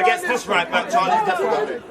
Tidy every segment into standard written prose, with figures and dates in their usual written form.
against this right back, Charlie's definitely.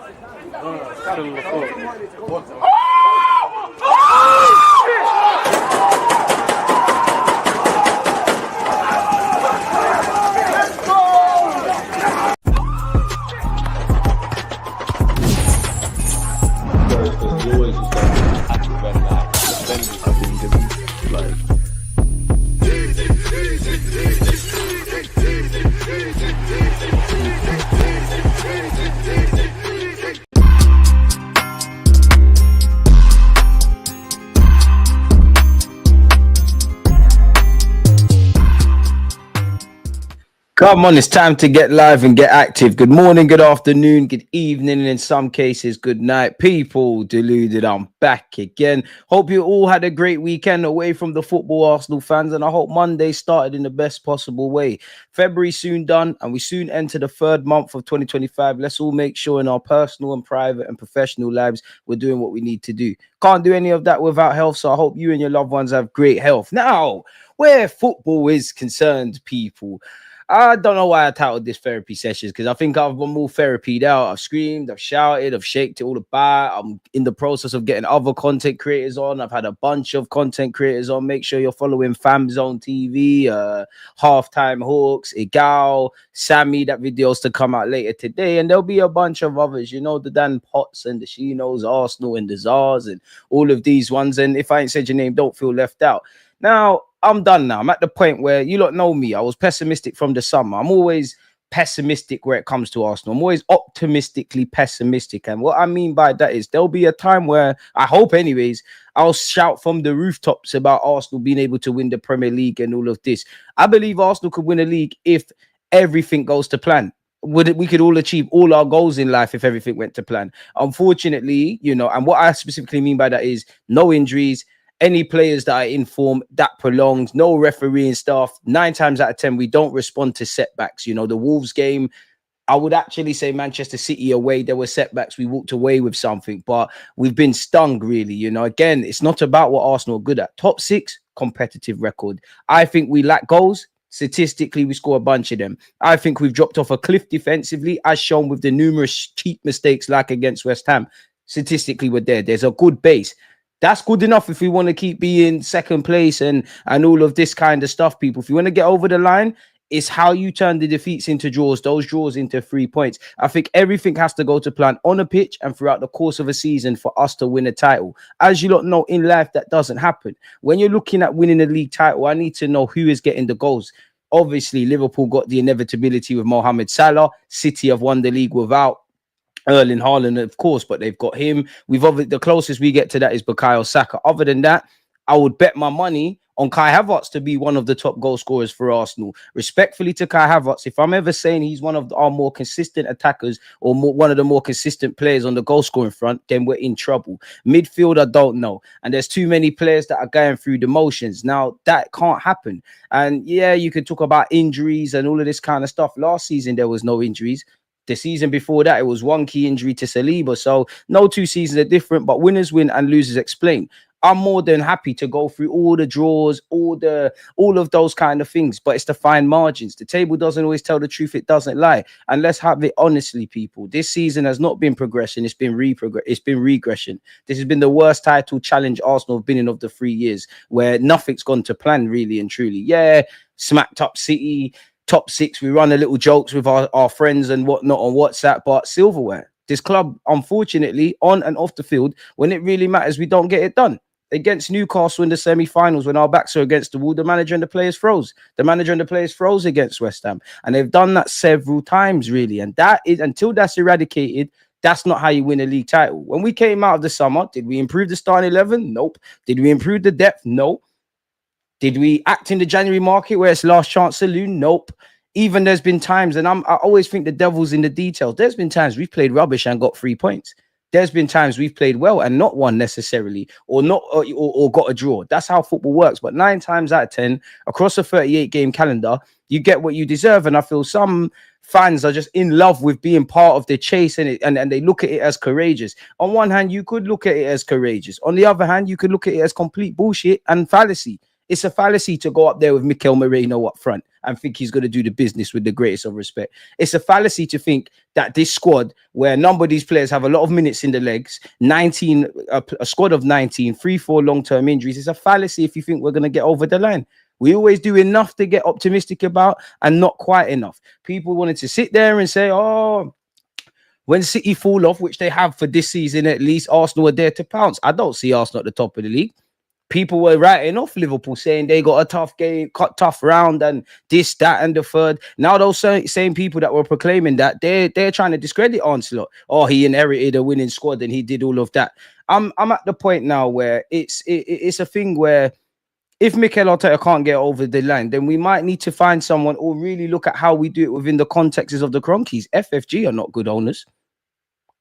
Come on, it's time to get live and get active. Good morning, good afternoon, good evening, and in some cases, good night. People, Deluded, I'm back again. Hope you all had a great weekend away from the football Arsenal fans, and I hope Monday started in the best possible way. February soon done, and we soon enter the third month of 2025. Let's all make sure in our personal and private and professional lives, we're doing what we need to do. Can't do any of that without health, so I hope you and your loved ones have great health. Now, where football is concerned, people, I don't know why I titled this therapy sessions, because I think I've been more therapied out. I've screamed, I've shouted, I've shaked it all about. I'm in the process of getting other content creators on. I've had a bunch of content creators on. Make sure you're following Fam Zone TV, Halftime Hawks, Igal, Sammy. That video's to come out later today. And there'll be a bunch of others, you know, the Dan Potts and the Shinos, Arsenal and the Zars and all of these ones. And if I ain't said your name, don't feel left out. Now, I'm done now. I'm at the point where you lot know me. I was pessimistic from the summer. I'm always pessimistic where it comes to Arsenal. I'm always optimistically pessimistic. And what I mean by that is there'll be a time where, I hope anyways, I'll shout from the rooftops about Arsenal being able to win the Premier League and all of this. I believe Arsenal could win a league if everything goes to plan. We could all achieve all our goals in life if everything went to plan. Unfortunately, you know, and what I specifically mean by that is no injuries, any players that are in form, that prolongs, no refereeing stuff. 9 times out of 10, we don't respond to setbacks. You know, the Wolves game, I would actually say Manchester City away, there were setbacks. We walked away with something, but we've been stung, really. You know, again, it's not about what Arsenal are good at. Top 6, competitive record. I think we lack goals. Statistically, we score a bunch of them. I think we've dropped off a cliff defensively, as shown with the numerous cheap mistakes like against West Ham. Statistically, we're there. There's a good base. That's good enough if we want to keep being second place and all of this kind of stuff, people. If you want to get over the line, it's how you turn the defeats into draws, those draws into 3 points. I think everything has to go to plan on a pitch and throughout the course of a season for us to win a title. As you lot know, in life, that doesn't happen. When you're looking at winning a league title, I need to know who is getting the goals. Obviously, Liverpool got the inevitability with Mohamed Salah. City have won the league without Erling Haaland, of course, but they've got him. The closest we get to that is Bukayo Saka. Other than that, I would bet my money on Kai Havertz to be one of the top goal scorers for Arsenal. Respectfully to Kai Havertz, if I'm ever saying he's one of our more consistent attackers or one of the more consistent players on the goal scoring front, then we're in trouble. Midfield, I don't know. And there's too many players that are going through the motions. Now, that can't happen. And yeah, you could talk about injuries and all of this kind of stuff. Last season, there was no injuries. The season before that, it was one key injury to Saliba. So no 2 seasons are different, but winners win and losers explain. I'm more than happy to go through all the draws, all of those kind of things, but it's the fine margins. The table doesn't always tell the truth. It doesn't lie. And let's have it honestly, people. This season has not been progression. It's been regression. This has been the worst title challenge Arsenal have been in of the 3 years, where nothing's gone to plan, really and truly. Yeah, smacked up City, top 6, we run a little jokes with our friends and whatnot on WhatsApp, but silverware. This club, unfortunately, on and off the field, when it really matters, we don't get it done. Against Newcastle in the semi-finals, when our backs are against the wall, the manager and the players froze. The manager and the players froze against West Ham. And they've done that several times, really. And that is, until that's eradicated, that's not how you win a league title. When we came out of the summer, did we improve the starting 11? Nope. Did we improve the depth? Nope. Did we act in the January market where it's last chance saloon? Nope. Even there's been times, and I always think the devil's in the details. There's been times we've played rubbish and got 3 points. There's been times we've played well and not won necessarily, or got a draw. That's how football works. But 9 times out of 10, across a 38-game calendar, you get what you deserve. And I feel some fans are just in love with being part of the chase, and they look at it as courageous. On one hand, you could look at it as courageous. On the other hand, you could look at it as complete bullshit and fallacy. It's a fallacy to go up there with Mikel Merino up front and think he's going to do the business with the greatest of respect. It's a fallacy to think that this squad, where a number of these players have a lot of minutes in the legs, 19, a squad of 19, 3-4 long-term injuries, it's a fallacy if you think we're going to get over the line. We always do enough to get optimistic about and not quite enough. People wanted to sit there and say, oh, when City fall off, which they have for this season at least, Arsenal are there to pounce. I don't see Arsenal at the top of the league. People were writing off Liverpool, saying they got a tough game, tough round, and this, that, and the third. Now those same people that were proclaiming that, they're trying to discredit Ancelot. Oh, he inherited a winning squad and he did all of that. I'm at the point now where it's a thing where if Mikel Arteta can't get over the line, then we might need to find someone or really look at how we do it within the contexts of the Cronkies. FFG are not good owners.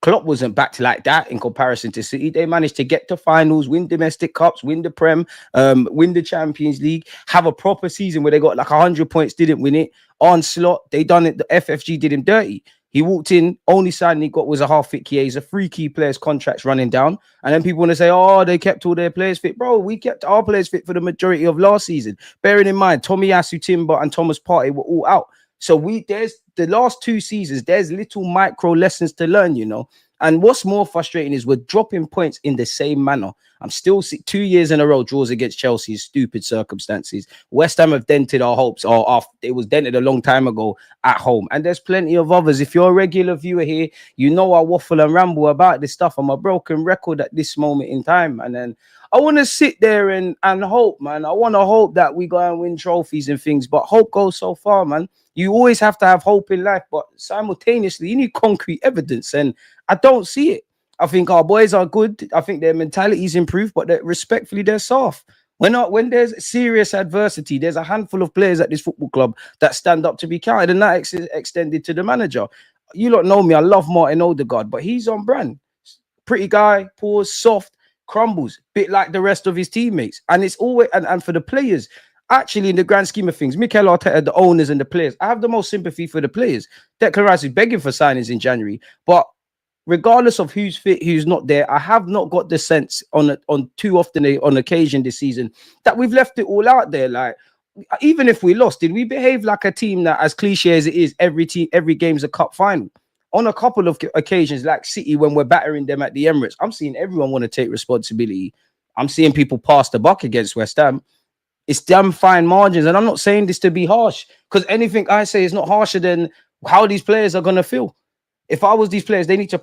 Klopp wasn't backed like that in comparison to City. They managed to get to finals, win domestic cups, win the Prem, win the Champions League, have a proper season where they got like 100 points, didn't win it. Onslaught, they done it. The FFG did him dirty. He walked in, only signing he got was a half-fit Chiesa, 3 key players' contracts running down. And then people want to say, oh, they kept all their players fit. Bro, we kept our players fit for the majority of last season. Bearing in mind, Tomiyasu Timber and Thomas Partey were all out. So there's the last 2 seasons, there's little micro lessons to learn, you know. And what's more frustrating is we're dropping points in the same manner. I'm still 2 years in a row draws against Chelsea, stupid circumstances. West Ham have dented our hopes, or it was dented a long time ago at home. And there's plenty of others. If you're a regular viewer here, you know I waffle and ramble about this stuff. I'm a broken record at this moment in time. And then I want to sit there and hope, man. I want to hope that we go and win trophies and things, but hope goes so far, man. You always have to have hope in life, but simultaneously, you need concrete evidence, and I don't see it. I think our boys are good. I think their mentality's improved, but respectfully, they're soft. When there's serious adversity, there's a handful of players at this football club that stand up to be counted, and that extended to the manager. You lot know me. I love Martin Odegaard, but he's on brand. Pretty guy, pause, soft, crumbles, bit like the rest of his teammates. And it's always, and for the players, actually, in the grand scheme of things, Mikel Arteta, the owners and the players, I have the most sympathy for the players. Declan Rice is begging for signings in January, but regardless of who's fit, who's not there, I have not got the sense on too often on occasion this season that we've left it all out there. Like, even if we lost, did we behave like a team that, as cliche as it is, every game's a cup final? On a couple of occasions, like City, when we're battering them at the Emirates, I'm seeing everyone want to take responsibility. I'm seeing people pass the buck against West Ham. It's damn fine margins. And I'm not saying this to be harsh, because anything I say is not harsher than how these players are going to feel. If I was these players, they need to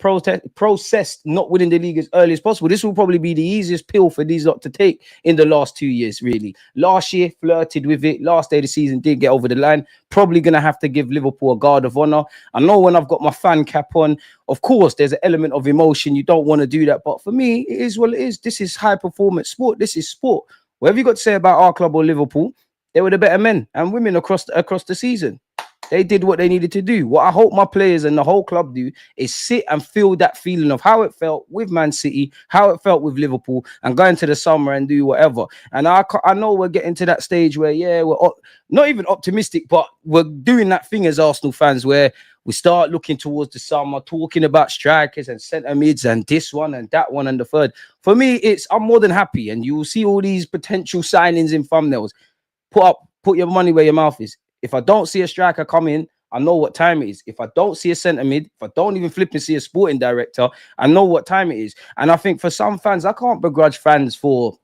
process not winning the league as early as possible. This will probably be the easiest pill for these lot to take in the last 2 years, really. Last year, flirted with it. Last day of the season, did get over the line. Probably going to have to give Liverpool a guard of honor. I know when I've got my fan cap on, of course, there's an element of emotion. You don't want to do that. But for me, it is what it is. This is high-performance sport. This is sport. Whatever you got to say about our club or Liverpool, they were the better men and women across the season. They did what they needed to do. What I hope my players and the whole club do is sit and feel that feeling of how it felt with Man City, how it felt with Liverpool, and go into the summer and do whatever. And I know we're getting to that stage where, yeah, we're not even optimistic, but we're doing that thing as Arsenal fans where we start looking towards the summer, talking about strikers and centre mids and this one and that one and the third. For me, I'm more than happy. And you will see all these potential signings in thumbnails. Put your money where your mouth is. If I don't see a striker come in, I know what time it is. If I don't see a centre mid, if I don't even flip and see a sporting director, I know what time it is. And I think for some fans, I can't begrudge fans for,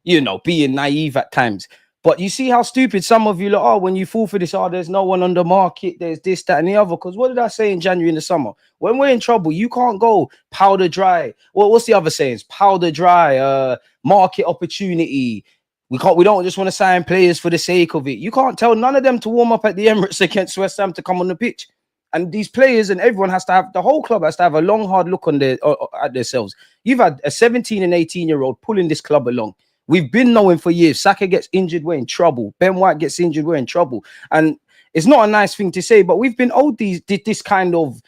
being naive at times. But you see how stupid some of you are when you fall for this. Oh, there's no one on the market. There's this, that, and the other. Because what did I say in January in the summer? When we're in trouble, you can't go powder dry. Well, what's the other sayings? Powder dry, market opportunity. We don't just want to sign players for the sake of it. You can't tell none of them to warm up at the Emirates against West Ham to come on the pitch. And these players and everyone the whole club has to have a long, hard look on at themselves. You've had a 17 and 18-year-old pulling this club along. We've been knowing for years, Saka gets injured, we're in trouble. Ben White gets injured, we're in trouble. And it's not a nice thing to say, but we've been owed this kind of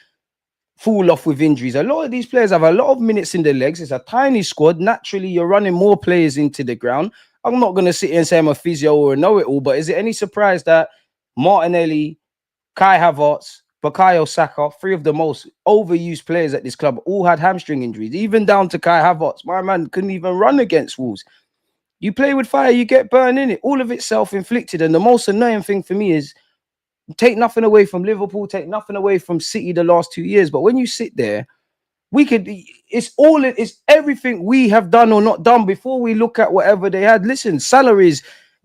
fall off with injuries. A lot of these players have a lot of minutes in their legs. It's a tiny squad. Naturally, you're running more players into the ground. I'm not going to sit here and say I'm a physio or a know-it-all, but is it any surprise that Martinelli, Kai Havertz, Bukayo Saka, 3 of the most overused players at this club, all had hamstring injuries, even down to Kai Havertz. My man couldn't even run against Wolves. You play with fire, you get burned in it. All of it self-inflicted. And the most annoying thing for me is take nothing away from Liverpool, take nothing away from City the last 2 years. But when you sit there, it's everything we have done or not done before we look at whatever they had. Listen, salaries,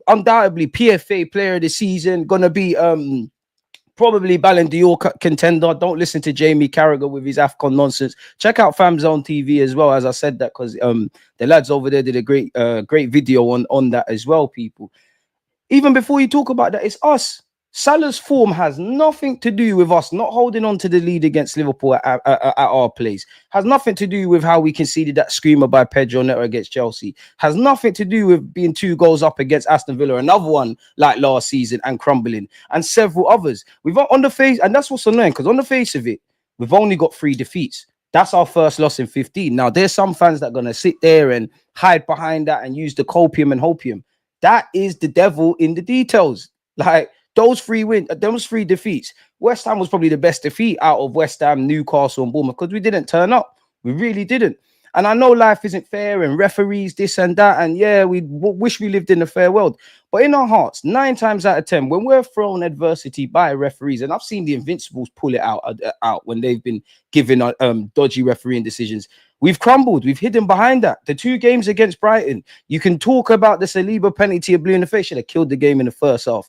undoubtedly PFA player of the season, gonna be probably Ballon d'Or contender. Don't listen to Jamie Carragher with his AFCON nonsense. Check out FamZone TV as well, as I said that, because the lads over there did a great video on that as well, people. Even before you talk about that, it's us. Salah's form has nothing to do with us not holding on to the lead against Liverpool at our place. Has nothing to do with how we conceded that screamer by Pedro Neto against Chelsea. Has nothing to do with being 2 goals up against Aston Villa, another one like last season, and crumbling, and several others. We've on the face, and that's what's annoying, because on the face of it, we've only got 3 defeats. That's our first loss in 15. Now, there's some fans that are going to sit there and hide behind that and use the copium and hopium. That is the devil in the details. Like, those 3 defeats. West Ham was probably the best defeat out of West Ham, Newcastle, and Bournemouth, because we didn't turn up. We really didn't. And I know life isn't fair and referees, this and that. And yeah, we wish we lived in a fair world. But in our hearts, 9 times out of 10, when we're thrown adversity by referees, and I've seen the Invincibles pull it out when they've been given dodgy refereeing decisions, we've crumbled. We've hidden behind that. The 2 games against Brighton, you can talk about the Saliba penalty of blue in the face. Should have killed the game in the first half.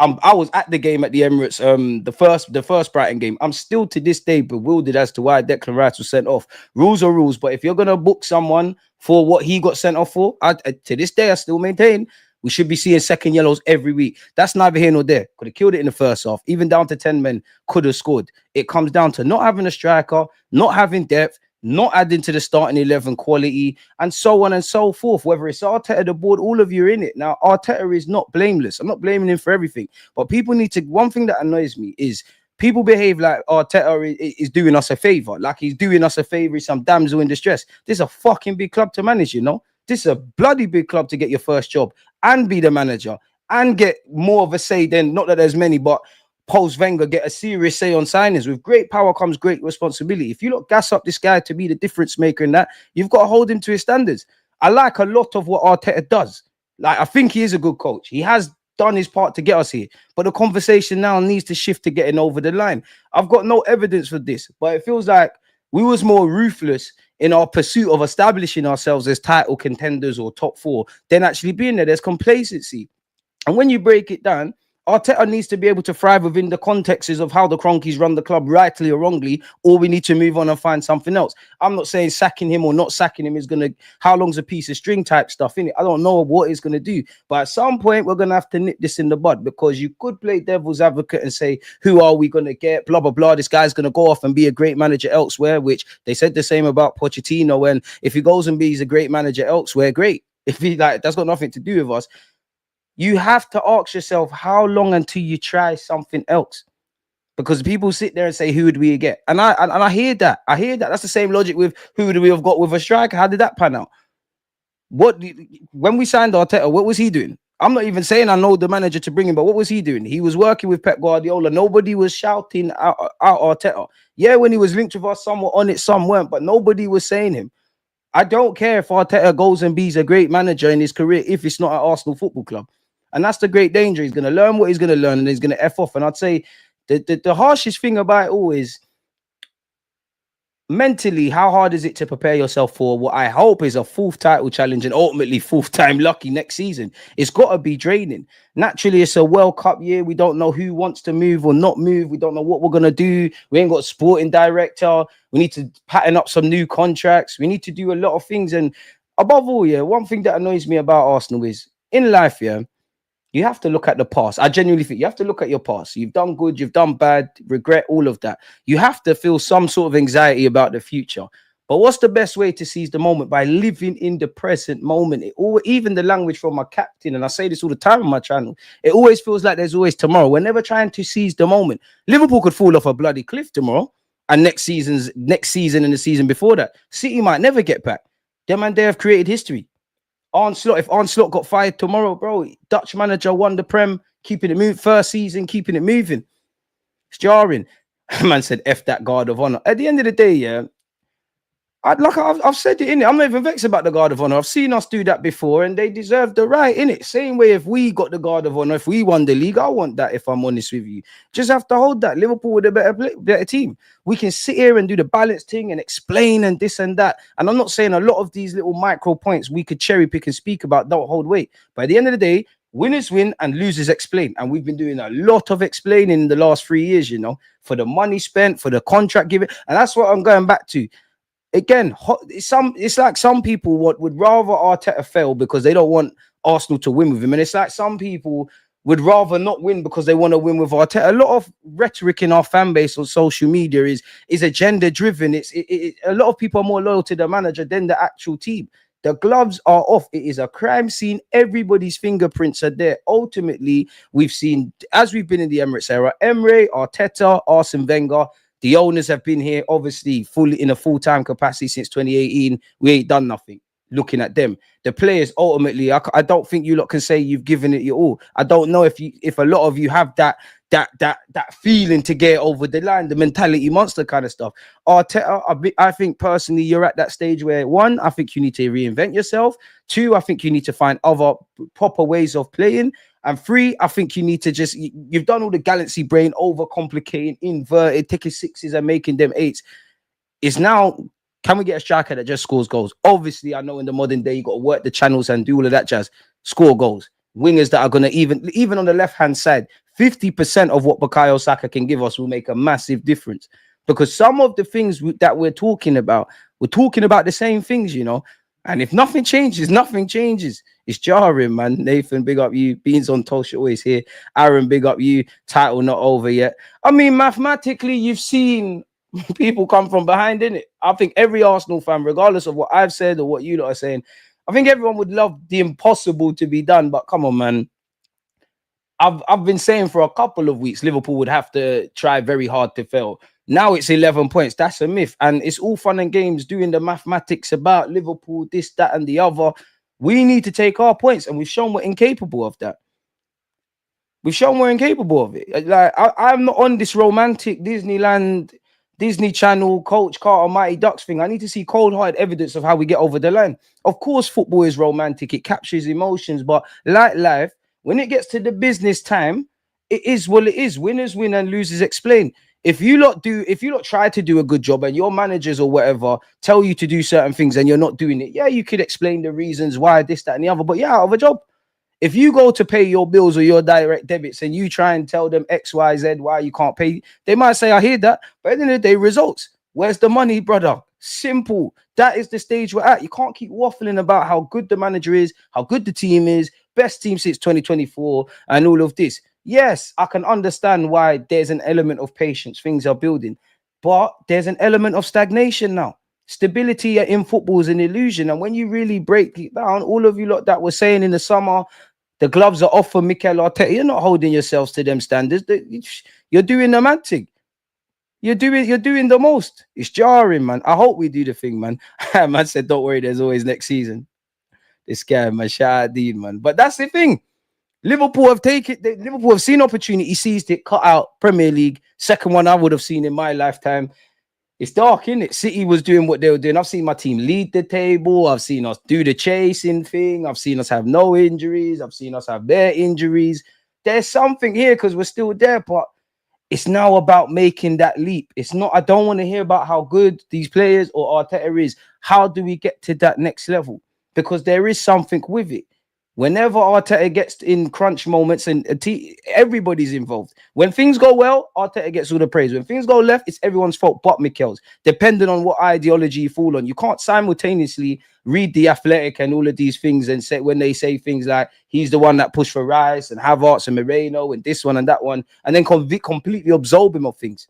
I was at the game at the Emirates, the first Brighton game. I'm still to this day bewildered as to why Declan Rice was sent off. Rules are rules, but if you're gonna book someone for what he got sent off for, to this day I still maintain we should be seeing second yellows every week. That's neither here nor there. Could have killed it in the first half, even down to 10 men. Could have scored. It comes down to not having a striker, not having depth, not adding to the starting 11 quality, and so on and so forth. Whether it's Arteta, the board, all of you are in it. Now, Arteta is not blameless. I'm not blaming him for everything, but people need to, one thing that annoys me is people behave like Arteta is doing us a favor, like he's doing us a favor, he's some damsel in distress. This is a fucking big club to manage, you know? This is a bloody big club to get your first job and be the manager and get more of a say than, not that there's many, but post Wenger, get a serious say on signings. With great power comes great responsibility. If you look gas up this guy to be the difference maker in that, you've got to hold him to his standards. I like a lot of what Arteta does. Like, I think he is a good coach. He has done his part to get us here, but the conversation now needs to shift to getting over the line. I've got no evidence for this, but it feels like we was more ruthless in our pursuit of establishing ourselves as title contenders or top 4 than actually being there. There's complacency. And when you break it down, Arteta needs to be able to thrive within the contexts of how the Cronkies run the club, rightly or wrongly, or we need to move on and find something else. I'm not saying sacking him or not sacking him is going to, how long's a piece of string type stuff in it. I don't know what it's going to do. But at some point, we're going to have to nip this in the bud, because you could play devil's advocate and say, who are we going to get? Blah, blah, blah. This guy's going to go off and be a great manager elsewhere, which they said the same about Pochettino. And if he goes and be a great manager elsewhere, great. If he that's got nothing to do with us. You have to ask yourself, how long until you try something else? Because people sit there and say, who would we get? And I hear that. I hear that. That's the same logic with who do we have got with a striker? How did that pan out? When we signed Arteta, what was he doing? I'm not even saying I know the manager to bring him, but what was he doing? He was working with Pep Guardiola. Nobody was shouting out Arteta. Yeah, when he was linked with us, some were on it, some weren't, but nobody was saying him. I don't care if Arteta goes and be a great manager in his career if it's not at Arsenal Football Club. And that's the great danger. He's going to learn what he's going to learn, and he's going to F off. And I'd say the harshest thing about it all is mentally, how hard is it to prepare yourself for what I hope is a 4th title challenge and ultimately 4th time lucky next season? It's got to be draining. Naturally, it's a World Cup year. We don't know who wants to move or not move. We don't know what we're going to do. We ain't got a sporting director. We need to pattern up some new contracts. We need to do a lot of things. And above all, yeah, one thing that annoys me about Arsenal is in life, yeah, you have to look at the past. I genuinely think you have to look at your past. You've done good, you've done bad, regret, all of that. You have to feel some sort of anxiety about the future. But what's the best way to seize the moment? By living in the present moment. Even the language from my captain, and I say this all the time on my channel, it always feels like there's always tomorrow. We're never trying to seize the moment. Liverpool could fall off a bloody cliff tomorrow, and next season and the season before that, City might never get back. Them and they have created history. If Arne Slot got fired tomorrow, bro, Dutch manager won the Prem, keeping it moving, first season, keeping it moving. It's jarring. Man said, F that guard of honor. At the end of the day, yeah, I've said it in it. I'm not even vexed about the Guard of Honor. I've seen us do that before, and they deserve the right in it. Same way, if we got the Guard of Honor, if we won the league, I want that. If I'm honest with you, just have to hold that. Liverpool with a better team. We can sit here and do the balance thing and explain and this and that. And I'm not saying a lot of these little micro points we could cherry pick and speak about don't hold weight. But at the end of the day, winners win and losers explain. And we've been doing a lot of explaining in the last 3 years, you know, for the money spent, for the contract given. And that's what I'm going back to. Again, it's like some people would rather Arteta fail because they don't want Arsenal to win with him. And it's like some people would rather not win because they want to win with Arteta. A lot of rhetoric in our fan base on social media is agenda driven. A lot of people are more loyal to the manager than the actual team. The gloves are off. It is a crime scene. Everybody's fingerprints are there. Ultimately, we've seen, as we've been in the Emirates era, Emre, Arteta, Arsene Wenger. The owners have been here, obviously, fully in a full-time capacity since 2018. We ain't done nothing. Looking at them, the players, ultimately, I don't think you lot can say you've given it your all. I don't know if a lot of you have that feeling to get over the line, the mentality monster kind of stuff. Arteta, I think personally, you're at that stage where, one, I think you need to reinvent yourself. Two, I think you need to find other proper ways of playing. And three, I think you need to you've done all the galaxy brain, overcomplicating, inverted, taking sixes and making them eights. It's now, can we get a striker that just scores goals? Obviously, I know in the modern day, you got to work the channels and do all of that jazz. Score goals. Wingers that are going to even on the left-hand side, 50% of what Bukayo Saka can give us will make a massive difference. Because some of the things that we're talking about the same things, you know. And if nothing changes, nothing changes. It's jarring, man. Nathan, big up you. Beans on toast, you're always here. Aaron, big up you. Title not over yet. I mean, mathematically, you've seen people come from behind, innit? I think every Arsenal fan, regardless of what I've said or what you lot are saying, I think everyone would love the impossible to be done. But come on, man. I've been saying for a couple of weeks, Liverpool would have to try very hard to fail. Now it's 11 points. That's a myth. And it's all fun and games doing the mathematics about Liverpool, this, that, and the other. We need to take our points, and we've shown we're incapable of that. We've shown we're incapable of it. Like, I'm not on this romantic Disneyland, Disney Channel, Coach Carter, Mighty Ducks thing. I need to see cold-hearted evidence of how we get over the line. Of course, football is romantic. It captures emotions. But like life, when it gets to the business time, it is what it is. Winners win and losers explain. If you lot try to do a good job and your managers or whatever tell you to do certain things and you're not doing it, yeah, you could explain the reasons why this, that, and the other, but yeah, out of a job. If you go to pay your bills or your direct debits and you try and tell them X, Y, Z why you can't pay, they might say, I hear that, but at the end of the day, results. Where's the money, brother? Simple. That is the stage we're at. You can't keep waffling about how good the manager is, how good the team is, best team since 2024, and all of this. Yes, I can understand why there's an element of patience. Things are building, but there's an element of stagnation now. Stability in football is an illusion. And when you really break it down, all of you lot that were saying in the summer, the gloves are off for Mikel Arteta, you're not holding yourselves to them standards. You're doing the mad thing. You're doing the most. It's jarring, man. I hope we do the thing, man. Man said, don't worry, there's always next season. This guy, man, shout out Dean, man. But that's the thing. Liverpool have seen opportunity, seized it, cut out Premier League. Second one I would have seen in my lifetime. It's dark, isn't it? City was doing what they were doing. I've seen my team lead the table. I've seen us do the chasing thing. I've seen us have no injuries. I've seen us have their injuries. There's something here because we're still there, but it's now about making that leap. It's not, I don't want to hear about how good these players or Arteta is. How do we get to that next level? Because there is something with it. Whenever Arteta gets in crunch moments and everybody's involved. When things go well, Arteta gets all the praise. When things go left, it's everyone's fault but Mikel's. Depending on what ideology you fall on. You can't simultaneously read The Athletic and all of these things and say when they say things like he's the one that pushed for Rice and Havertz and Moreno and this one and that one, and then completely absolve him of things.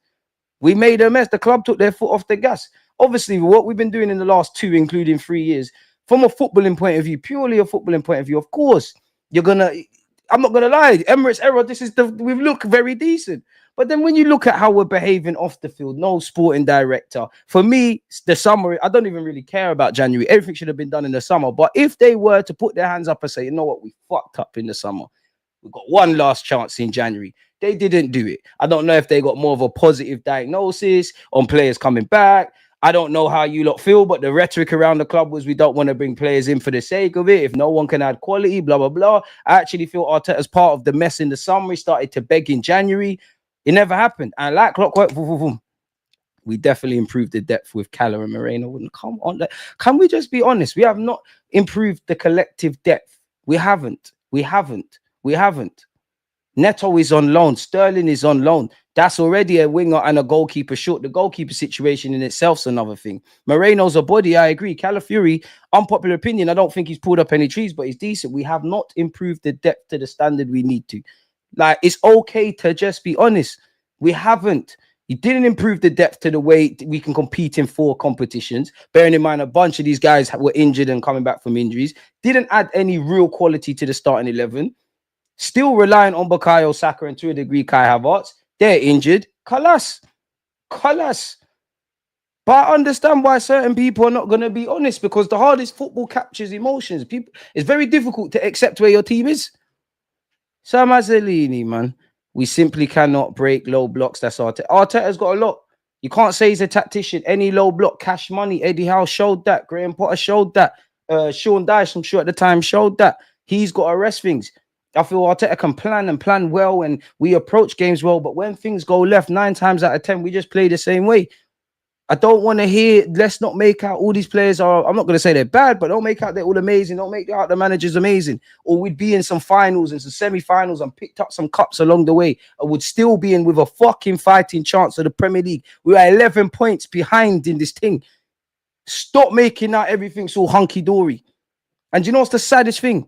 We made a mess. The club took their foot off the gas. Obviously, what we've been doing in the last 2, including 3 years, from a footballing point of view, purely a footballing point of view, of course, I'm not going to lie, Emirates era, we look very decent. But then when you look at how we're behaving off the field, no sporting director, for me, the summer, I don't even really care about January. Everything should have been done in the summer. But if they were to put their hands up and say, you know what, we fucked up in the summer. We've got one last chance in January. They didn't do it. I don't know if they got more of a positive diagnosis on players coming back. I don't know how you lot feel, but the rhetoric around the club was we don't want to bring players in for the sake of it. If no one can add quality, blah, blah, blah. I actually feel Arteta's part of the mess in the summer. He started to beg in January. It never happened. And like clockwork, we definitely improved the depth with Callum and Moreno. Come on. Can we just be honest? We have not improved the collective depth. We haven't. Neto is on loan. Sterling is on loan. That's already a winger and a goalkeeper short. The goalkeeper situation in itself is another thing. Moreno's a body, I agree. Calafiori, unpopular opinion, I don't think he's pulled up any trees, but he's decent. We have not improved the depth to the standard we need to. Like, it's okay to just be honest. We haven't. He didn't improve the depth to the way we can compete in 4 competitions. Bearing in mind, a bunch of these guys were injured and coming back from injuries. Didn't add any real quality to the starting 11. Still relying on Bukayo Saka and to a degree Kai Havertz. They're injured. Kalas. But I understand why certain people are not going to be honest, because the hardest football captures emotions. People, it's very difficult to accept where your team is. Sam Mazzolini, man. We simply cannot break low blocks. That's Arteta. Arteta's got a lot. You can't say he's a tactician. Any low block, cash money. Eddie Howe showed that. Graham Potter showed that. Sean Dyche, I'm sure at the time, showed that. He's got to arrest things. I feel Arteta can plan well, and we approach games well. But when things go left, 9 times out of 10, we just play the same way. I don't want to hear, let's not make out all these players are, I'm not going to say they're bad, but don't make out they're all amazing. Don't make out the manager's amazing. Or we'd be in some finals and some semi-finals and picked up some cups along the way. I would still be in with a fucking fighting chance of the Premier League. We are 11 points behind in this thing. Stop making out everything's all hunky-dory. And you know what's the saddest thing?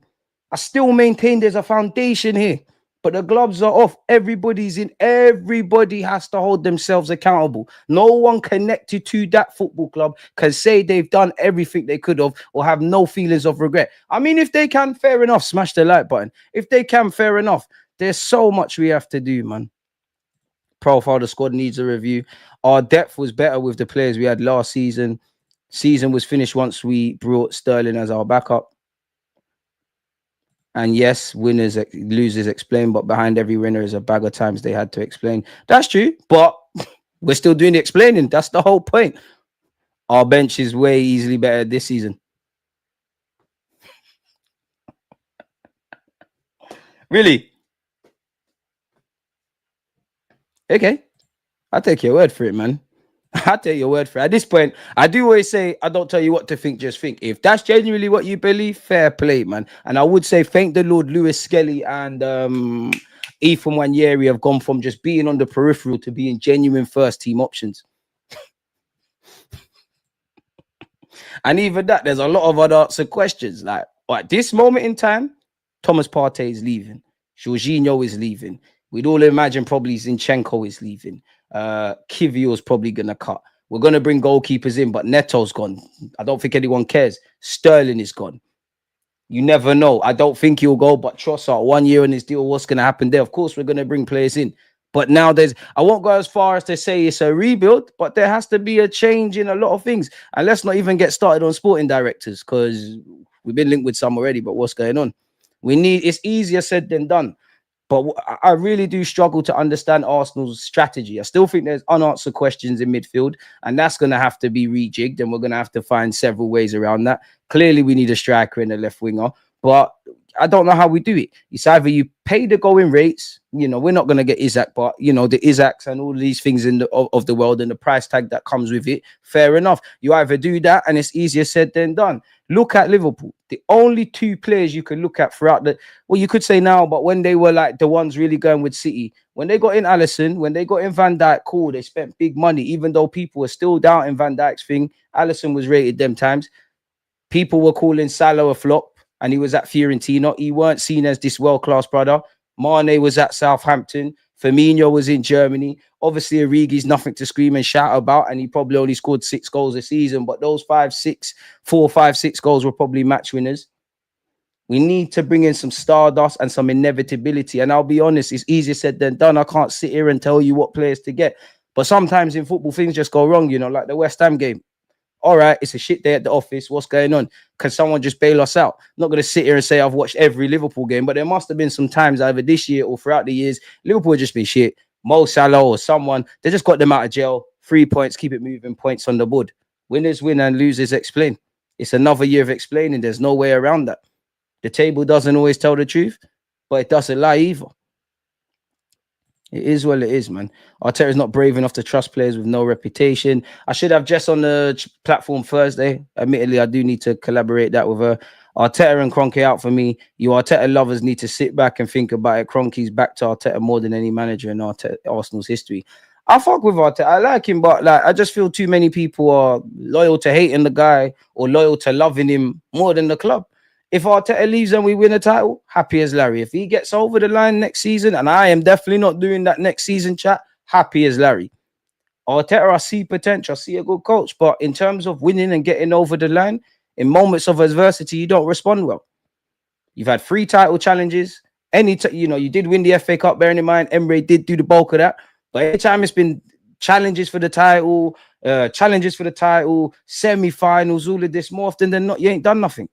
I still maintain there's a foundation here, but the gloves are off. Everybody's in. Everybody has to hold themselves accountable. No one connected to that football club can say they've done everything they could have or have no feelings of regret. I mean, if they can, fair enough. Smash the like button. If they can, fair enough. There's so much we have to do, man. Profile the squad needs a review. Our depth was better with the players we had last season. Season was finished once we brought Sterling as our backup. And yes, winners, losers explain, but behind every winner is a bag of times they had to explain. That's true, but we're still doing the explaining. That's the whole point. Our bench is way easily better this season. Really? Okay. I'll take your word for it, man. I'll take your word for it. At this point, I do always say, I don't tell you what to think, just think. If that's genuinely what you believe, fair play, man. And I would say, thank the Lord, Lewis Skelly and Ethan Wanyeri have gone from just being on the peripheral to being genuine first-team options. And even that, there's a lot of unanswered questions. Like, at this moment in time, Thomas Partey is leaving. Jorginho is leaving. We'd all imagine probably Zinchenko is leaving. Kivio's probably going to cut. We're going to bring goalkeepers in, but Neto's gone. I don't think anyone cares. Sterling is gone. You never know. I don't think he'll go, but Trossard, 1 year on his deal, what's going to happen there? Of course, we're going to bring players in. But now I won't go as far as to say it's a rebuild, but there has to be a change in a lot of things. And let's not even get started on sporting directors, because we've been linked with some already, but what's going on? It's easier said than done. But I really do struggle to understand Arsenal's strategy. I still think there's unanswered questions in midfield, and that's going to have to be rejigged, and we're going to have to find several ways around that. Clearly, we need a striker and a left winger, but I don't know how we do it. It's either you pay the going rates, we're not going to get Isaac, but, the Isaacs and all these things of the world and the price tag that comes with it, fair enough. You either do that, and it's easier said than done. Look at Liverpool. The only 2 players you can look at throughout you could say now, but when they were like the ones really going with City, when they got in Alisson, when they got in Van Dijk, cool, they spent big money, even though people were still doubting Van Dijk's thing. Alisson was rated them times. People were calling Salah a flop, and he was at Fiorentina. He weren't seen as this world-class brother. Mane was at Southampton. Firmino was in Germany. Obviously, Origi's nothing to scream and shout about, and he probably only scored 6 goals a season. But those 4, 5, 6 goals were probably match winners. We need to bring in some stardust and some inevitability. And I'll be honest, it's easier said than done. I can't sit here and tell you what players to get. But sometimes in football, things just go wrong, like the West Ham game. All right, it's a shit day at the office. What's going on? Can someone just bail us out? I'm not going to sit here and say I've watched every Liverpool game, but there must have been some times either this year or throughout the years, Liverpool have just been shit. Mo Salah or someone, they just got them out of jail. 3 points, keep it moving, points on the board. Winners win and losers explain. It's another year of explaining. There's no way around that. The table doesn't always tell the truth, but it doesn't lie either. It is what it is, man. Arteta is not brave enough to trust players with no reputation. I should have Jess on the platform Thursday. Admittedly, I do need to collaborate that with her. Arteta and Kroenke out for me. You Arteta lovers need to sit back and think about it. Kroenke's back to Arteta more than any manager in Arsenal's history. I fuck with Arteta. I like him, but like I just feel too many people are loyal to hating the guy or loyal to loving him more than the club. If Arteta leaves and we win a title, happy as Larry. If he gets over the line next season, and I am definitely not doing that next season, chat, happy as Larry. Arteta, I see potential, I see a good coach, but in terms of winning and getting over the line, in moments of adversity, you don't respond well. You've had 3 title challenges. You did win the FA Cup, bearing in mind, Emre did do the bulk of that. But anytime it's been challenges for the title, semi-finals, all of this, more often than not, you ain't done nothing.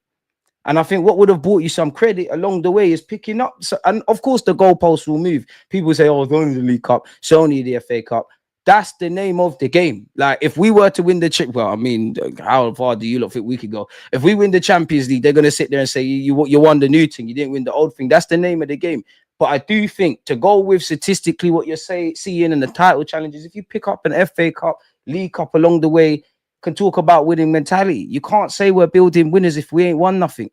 And I think what would have brought you some credit along the way is picking up. So, and of course, the goalposts will move. People say, oh, it's only the League Cup. It's only the FA Cup. That's the name of the game. Like, if we were to win well, I mean, how far do you lot think we could go? If we win the Champions League, they're going to sit there and say, you won the new thing. You didn't win the old thing. That's the name of the game. But I do think to go with statistically what you're seeing in the title challenges, if you pick up an FA Cup, League Cup along the way, can talk about winning mentality. You can't say we're building winners if we ain't won nothing.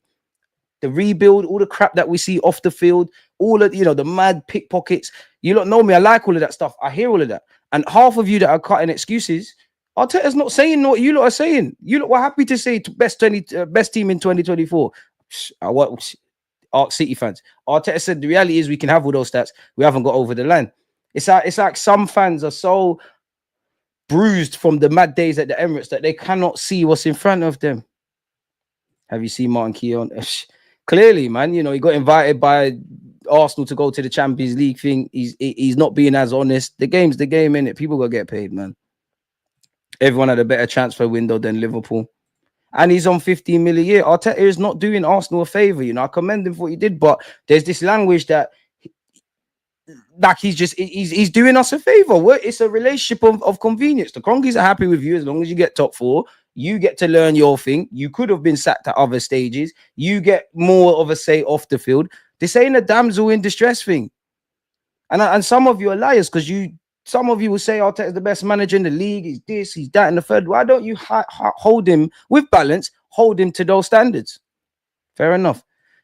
The rebuild, all the crap that we see off the field, all of the mad pickpockets. You don't know me. I like all of that stuff. I hear all of that. And half of you that are cutting excuses, Arteta's not saying what you lot are saying. You lot were happy to say best team in 2024. Ask City fans. Arteta said the reality is we can have all those stats. We haven't got over the line. It's like some fans are so bruised from the mad days at the Emirates that they cannot see what's in front of them. Have you seen Martin Keown? Clearly, man, he got invited by Arsenal to go to the Champions League thing. He's not being as honest. The game's the game, innit? People got to get paid, man. Everyone had a better transfer window than Liverpool. And he's on 15 million a year. Arteta is not doing Arsenal a favour. I commend him for what he did, but there's this language that like he's doing us a favour. It's a relationship of convenience. The Kroenkes are happy with you as long as you get top 4. You get to learn your thing. You could have been sacked at other stages. You get more of a say off the field. This ain't a damsel in distress thing. And some of you are liars because some of you will say Arteta is the best manager in the league. He's this, he's that, and the third. Why don't you hold him with balance? Hold him to those standards. Fair enough.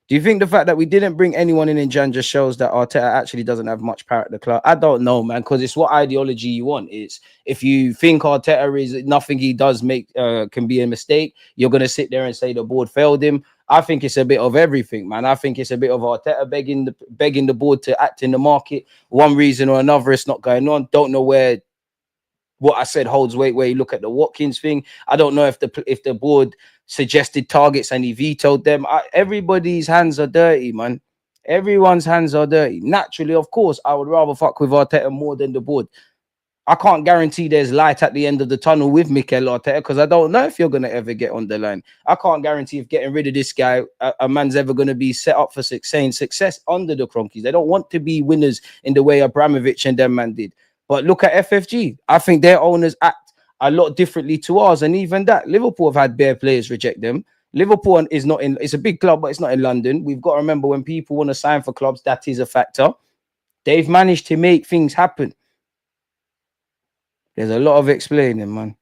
Do you think the fact that we didn't bring anyone in Jan just shows that Arteta actually doesn't have much power at the club? I don't know, man, because it's what ideology you want. It's if you think Arteta is nothing he does make can be a mistake, you're going to sit there and say the board failed him. I think it's a bit of everything, man. I think it's a bit of Arteta begging the board to act in the market. One reason or another, it's not going on. Don't know where what I said holds weight where you look at the Watkins thing. I don't know if the board suggested targets and he vetoed them. Everybody's hands are dirty, man. Everyone's hands are dirty. Naturally, of course, I would rather fuck with Arteta more than the board. I can't guarantee there's light at the end of the tunnel with Mikel Arteta because I don't know if you're going to ever get on the line. I can't guarantee if getting rid of this guy, a man's ever going to be set up for success under the Kroenkes. They don't want to be winners in the way Abramovich and them man did. But look at FFG. I think their owners act a lot differently to ours. And even that, Liverpool have had bare players reject them. Liverpool is not in, it's a big club, but it's not in London. We've got to remember when people want to sign for clubs, that is a factor. They've managed to make things happen. There's a lot of explaining, man.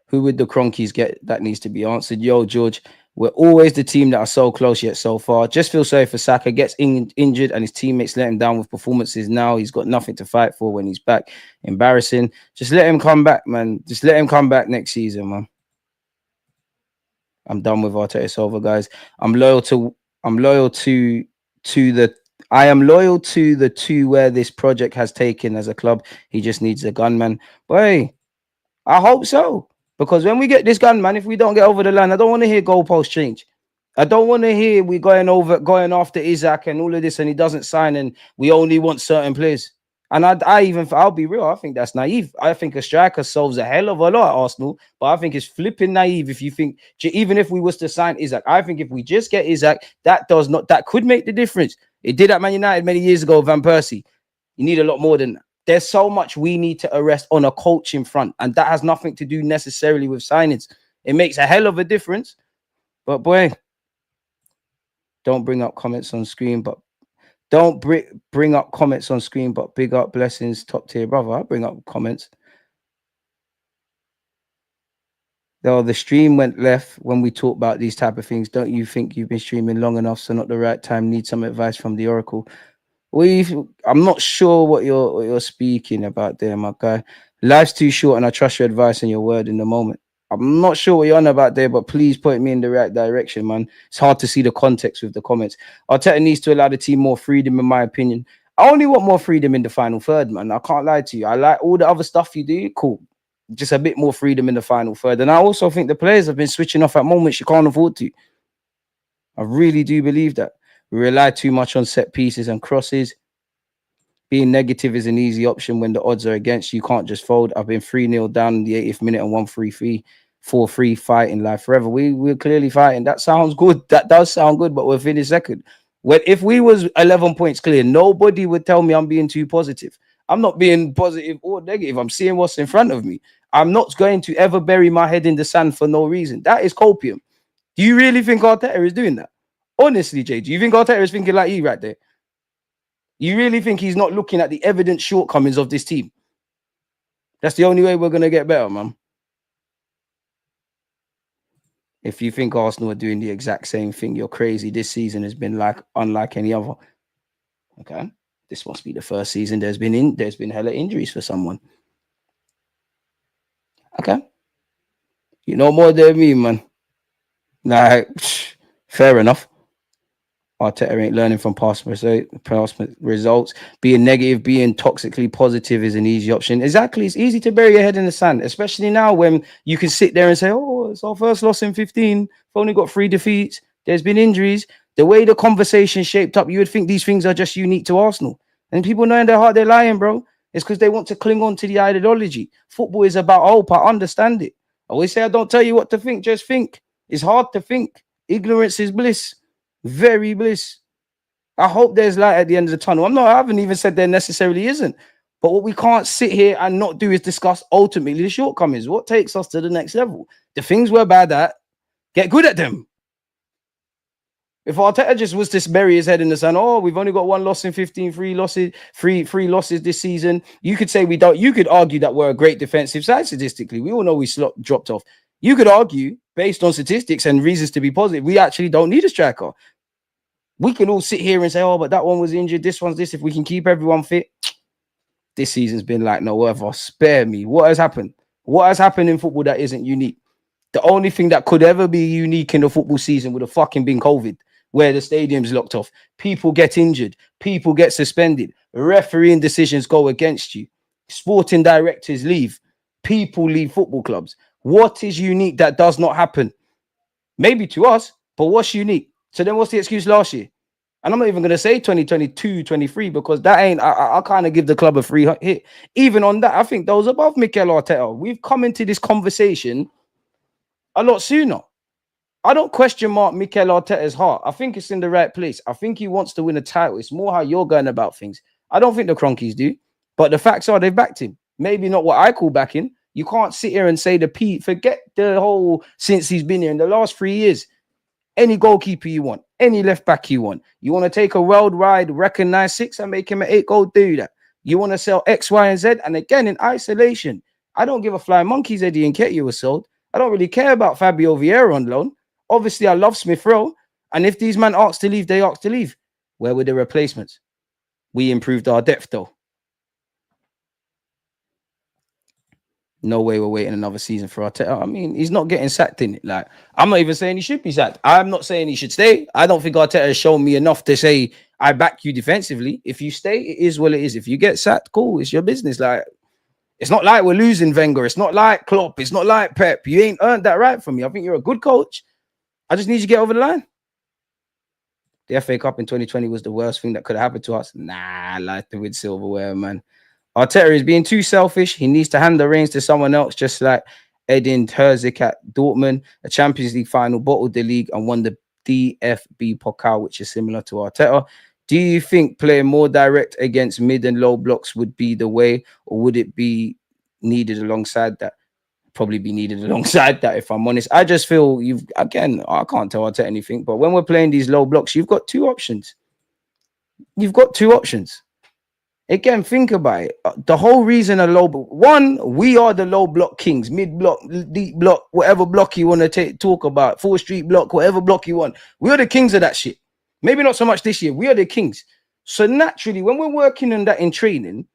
Who would the Kroenkes get? That needs to be answered. Yo, George, we're always the team that are so close yet so far. Just feel sorry for Saka. Gets injured and his teammates let him down with performances now. He's got nothing to fight for when he's back. Embarrassing. Just let him come back, man. Just let him come back next season, man. I'm done with Arteta. It's over, guys. I am loyal to the two where this project has taken as a club. He just needs a gunman. But hey, I hope so. Because when we get this gunman, if we don't get over the line, I don't want to hear goalposts change. I don't want to hear we going after Isaac and all of this and he doesn't sign and we only want certain players. And I'll be real, I think that's naive. I think a striker solves a hell of a lot at Arsenal, but I think it's flipping naive if you think, even if we was to sign Isaac, I think if we just get Isaac, that could make the difference. It did at Man United many years ago, Van Persie. You need a lot more than that. There's so much we need to arrest on a coaching front, and that has nothing to do necessarily with signings. It makes a hell of a difference. But boy, don't bring up comments on screen, but don't bring up comments on screen, but big up blessings, top tier brother. I'll bring up comments. Though the stream went left when we talk about these type of things. Don't you think you've been streaming long enough, so not the right time? Need some advice from the Oracle. I'm not sure what you're speaking about there, my guy. Life's too short, and I trust your advice and your word in the moment. I'm not sure what you're on about there, but please point me in the right direction, man. It's hard to see the context with the comments. Arteta needs to allow the team more freedom, in my opinion. I only want more freedom in the final third, man. I can't lie to you. I like all the other stuff you do. Cool. Just a bit more freedom in the final third. And I also think the players have been switching off at moments you can't afford to. I really do believe that. We rely too much on set pieces and crosses. Being negative is an easy option when the odds are against you. You can't just fold. I've been 3-0 down in the 80th minute and 1-3-3, 4-3 fighting life forever. We're clearly fighting. That sounds good. That does sound good, but we're finished second. If we was 11 points clear, nobody would tell me I'm being too positive. I'm not being positive or negative. I'm seeing what's in front of me. I'm not going to ever bury my head in the sand for no reason. That is copium. Do you really think Arteta is doing that? Honestly, Jay, do you think Arteta is thinking like you right there? You really think he's not looking at the evident shortcomings of this team? That's the only way we're going to get better, man. If you think Arsenal are doing the exact same thing, you're crazy. This season has been unlike any other. Okay. This must be the first season there's been hella injuries for someone. Okay. You know more than me, man. Like, fair enough. Arteta ain't learning from past results. Being negative, being toxically positive is an easy option. Exactly. It's easy to bury your head in the sand, especially now when you can sit there and say, oh, it's our first loss in 15. We've only got 3 defeats. There's been injuries. The way the conversation shaped up, you would think these things are just unique to Arsenal. And people know in their heart they're lying, bro. It's because they want to cling on to the ideology. Football is about hope. I understand it. I always say I don't tell you what to think, just think. It's hard to think. Ignorance is bliss. Very bliss. I hope there's light at the end of the tunnel. I haven't even said there necessarily isn't. But what we can't sit here and not do is discuss ultimately the shortcomings. What takes us to the next level? The things we're bad at, get good at them. If Arteta just was to bury his head in the sand, oh, we've only got 1 loss in 15, 3 losses this season. You could say we don't. You could argue that we're a great defensive side statistically. We all know we dropped off. You could argue, based on statistics and reasons to be positive, we actually don't need a striker. We can all sit here and say, oh, but that one was injured. This one's this. If we can keep everyone fit. This season's been like no other. Spare me. What has happened? What has happened in football that isn't unique? The only thing that could ever be unique in the football season would have fucking been COVID, where the stadium's locked off. People get injured. People get suspended. Refereeing decisions go against you. Sporting directors leave. People leave football clubs. What is unique that does not happen? Maybe to us, but what's unique? So then what's the excuse last year? And I'm not even going to say 2022, 23, because that ain't, I kind of give the club a free hit. Even on that, I think those above Mikel Arteta, we've come into this conversation a lot sooner. I don't question Mark Mikel Arteta's heart. I think it's in the right place. I think he wants to win a title. It's more how you're going about things. I don't think the Cronkies do, but the facts are they've backed him. Maybe not what I call backing. You can't sit here and say forget the whole since he's been here in the last 3 years. Any goalkeeper you want, any left back you want to take a worldwide recognized 6 and make him an 8-goal, do that. You want to sell X, Y, and Z, and again in isolation. I don't give a flying monkeys Eddie Nketiah was sold. I don't really care about Fabio Vieira on loan. Obviously, I love Smith Rowe, and if these men ask to leave, they ask to leave. Where were the replacements? We improved our depth though. No way we're waiting another season for Arteta. I mean, he's not getting sacked in it. Like, I'm not even saying he should be sacked. I'm not saying he should stay. I don't think Arteta has shown me enough to say I back you defensively. If you stay, it is what it is. If you get sacked, cool. It's your business. Like, it's not like we're losing Wenger. It's not like Klopp. It's not like Pep. You ain't earned that right from me. I think you're a good coach. I just need you to get over the line. The FA Cup in 2020 was the worst thing that could have happened to us. Nah, I like to win silverware, man. Arteta is being too selfish. He needs to hand the reins to someone else, just like Edin Terzic at Dortmund, a Champions League final, bottled the league and won the DFB Pokal, which is similar to Arteta. Do you think playing more direct against mid and low blocks would be the way, or would it be needed alongside that? Probably be needed alongside that, if I'm honest. I just feel I can't tell Arteta anything, but when we're playing these low blocks, you've got two options. Again, think about it. The whole reason we are the low block kings, mid block, deep block, whatever block you want to talk about, 4th Street block, whatever block you want. We are the kings of that shit. Maybe not so much this year. We are the kings. So naturally, when we're working on that in training,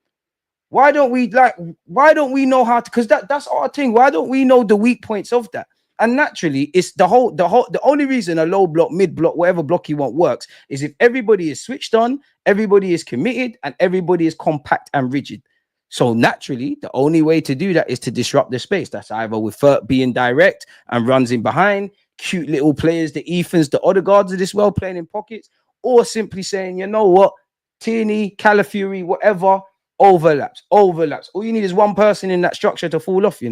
why don't we know how to? Because that's our thing. Why don't we know the weak points of that? And naturally, it's the only reason a low block, mid block, whatever block you want works is if everybody is switched on, everybody is committed, and everybody is compact and rigid. So naturally, the only way to do that is to disrupt the space. That's either with being direct and runs in behind, cute little players, the Ethans, the Odegaards of this world playing in pockets, or simply saying, you know what, Tierney, Calafiori, whatever, overlaps. All you need is one person in that structure to fall off,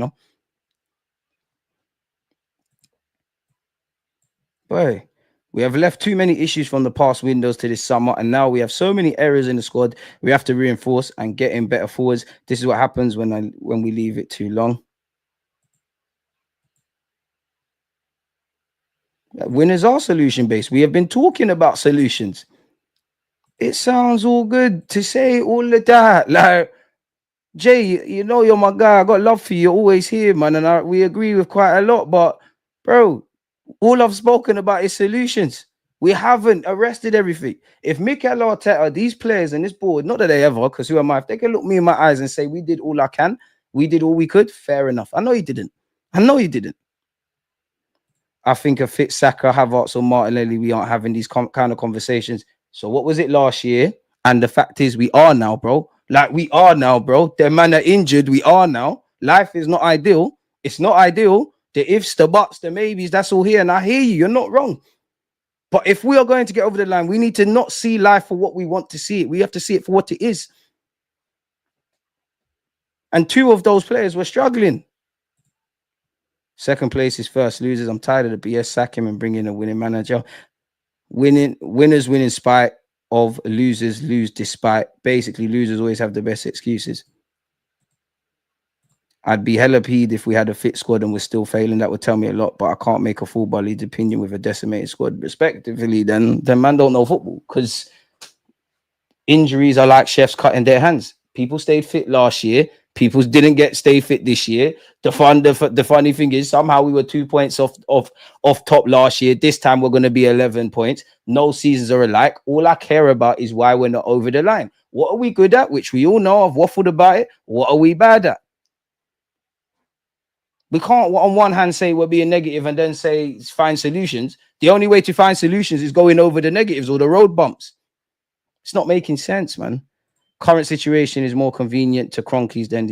Boy, we have left too many issues from the past windows to this summer, and now we have so many errors in the squad. We have to reinforce and get in better forwards. This is what happens when we leave it too long. Winners are solution based. We have been talking about solutions. It sounds all good to say all of that. Like, Jay, you're my guy. I got love for you. You're always here, man. And we agree with quite a lot. But, bro, all I've spoken about is solutions. We haven't arrested everything. If Mikel Arteta, these players and this board, not that they ever, because who am I? If they can look me in my eyes and say, we did all I can, we did all we could, fair enough. I know you didn't. I think a fit Saka, Havertz, or Martinelli, we aren't having these kind of conversations. So what was it last year? And the fact is, we are now, bro. Like, we are now, bro. Their man are injured. We are now. Life is not ideal. It's not ideal. The ifs, the buts, the maybes, that's all here. And I hear you. You're not wrong. But if we are going to get over the line, we need to not see life for what we want to see it. We have to see it for what it is. And 2 of those players were struggling. Second place is first. Losers, I'm tired of the BS. Sack him and bring in a winning manager. Winners win in spite of, losers lose despite. Basically, losers always have the best excuses. I'd be hella peed if we had a fit squad and we're still failing. That would tell me a lot, but I can't make a full-bodied opinion with a decimated squad. Respectively, then man don't know football, because injuries are like chefs cutting their hands. People stayed fit last year. People didn't stay fit this year. The funny thing is, somehow we were 2 points off top last year. This time we're going to be 11 points. No seasons are alike. All I care about is why we're not over the line. What are we good at? Which we all know. I've waffled about it. What are we bad at? We can't on one hand say we're being negative and then say find solutions. The only way to find solutions is going over the negatives or the road bumps. It's not making sense, man. Current situation is more convenient to Cronkies than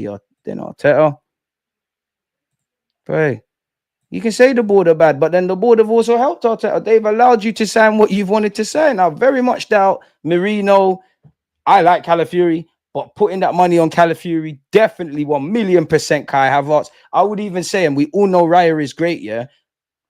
Arteta. Hey, you can say the board are bad, but then the board have also helped Arteta. They've allowed you to sign what you've wanted to sign. I very much doubt Merino. I like Calafiori, but putting that money on Calafiori, definitely 1,000,000% Kai Havertz. I would even say, and we all know Raya is great, yeah?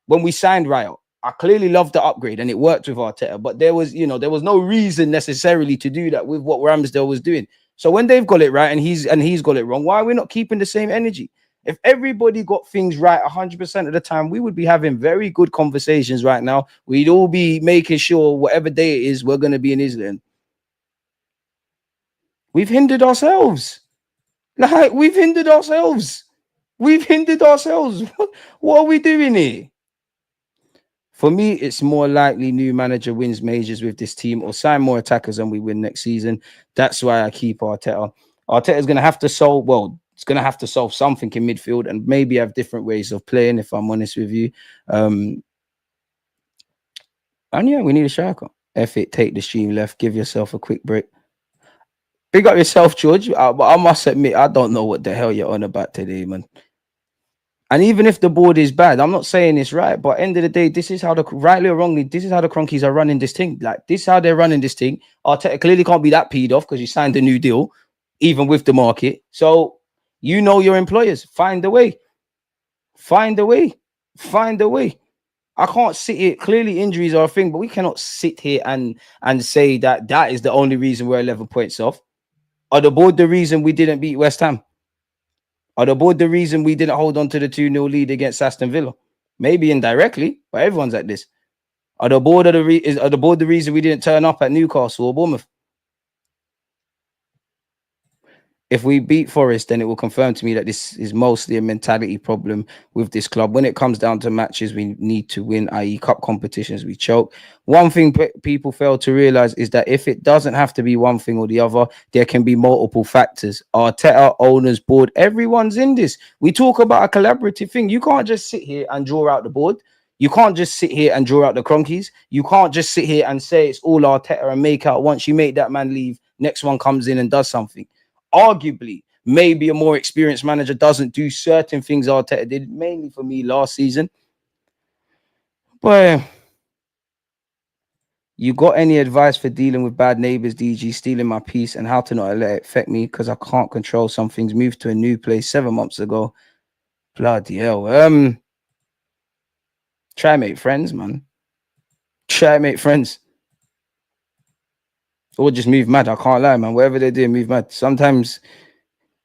When we signed Raya, I clearly loved the upgrade and it worked with Arteta, but there was no reason necessarily to do that with what Ramsdale was doing. So when they've got it right and he's got it wrong, why are we not keeping the same energy? If everybody got things right 100% of the time, we would be having very good conversations right now. We'd all be making sure whatever day it is, we're going to be in Iceland. We've hindered ourselves. We've hindered ourselves. What are we doing here? For me, it's more likely new manager wins majors with this team or sign more attackers and we win next season. That's why I keep Arteta. Arteta's going to have to solve something in midfield and maybe have different ways of playing, if I'm honest with you. And yeah, we need a striker. F it, take the stream left, give yourself a quick break. Big up yourself, George. But I must admit, I don't know what the hell you're on about today, man. And even if the board is bad, I'm not saying it's right, but end of the day, this is how rightly or wrongly, this is how the Cronkies are running this thing. Like, this is how they're running this thing. Arteta clearly can't be that peed off because you signed a new deal, even with the market. So, your employers. Find a way. I can't sit here. Clearly, injuries are a thing, but we cannot sit here and say that that is the only reason we're 11 points off. Are the board the reason we didn't beat West Ham? Are the board the reason we didn't hold on to the 2-0 lead against Aston Villa? Maybe indirectly, but everyone's at this. Are the board the reason we didn't turn up at Newcastle or Bournemouth? If we beat Forest, then it will confirm to me that this is mostly a mentality problem with this club. When it comes down to matches, we need to win, i.e., cup competitions, we choke. One thing people fail to realize is that if it doesn't have to be one thing or the other, there can be multiple factors. Arteta, owners, board, everyone's in this. We talk about a collaborative thing. You can't just sit here and draw out the board. You can't just sit here and draw out the cronkies. You can't just sit here and say it's all Arteta and make out. Once you make that man leave, next one comes in and does something. Arguably, maybe a more experienced manager doesn't do certain things Arteta did, mainly for me last season. But you got any advice for dealing with bad neighbors, DG, stealing my peace, and how to not let it affect me because I can't control some things? Moved to a new place 7 months ago. Bloody hell. Try make friends, man. Try make friends. Or just move mad. I can't lie, man. Whatever they do, move mad. Sometimes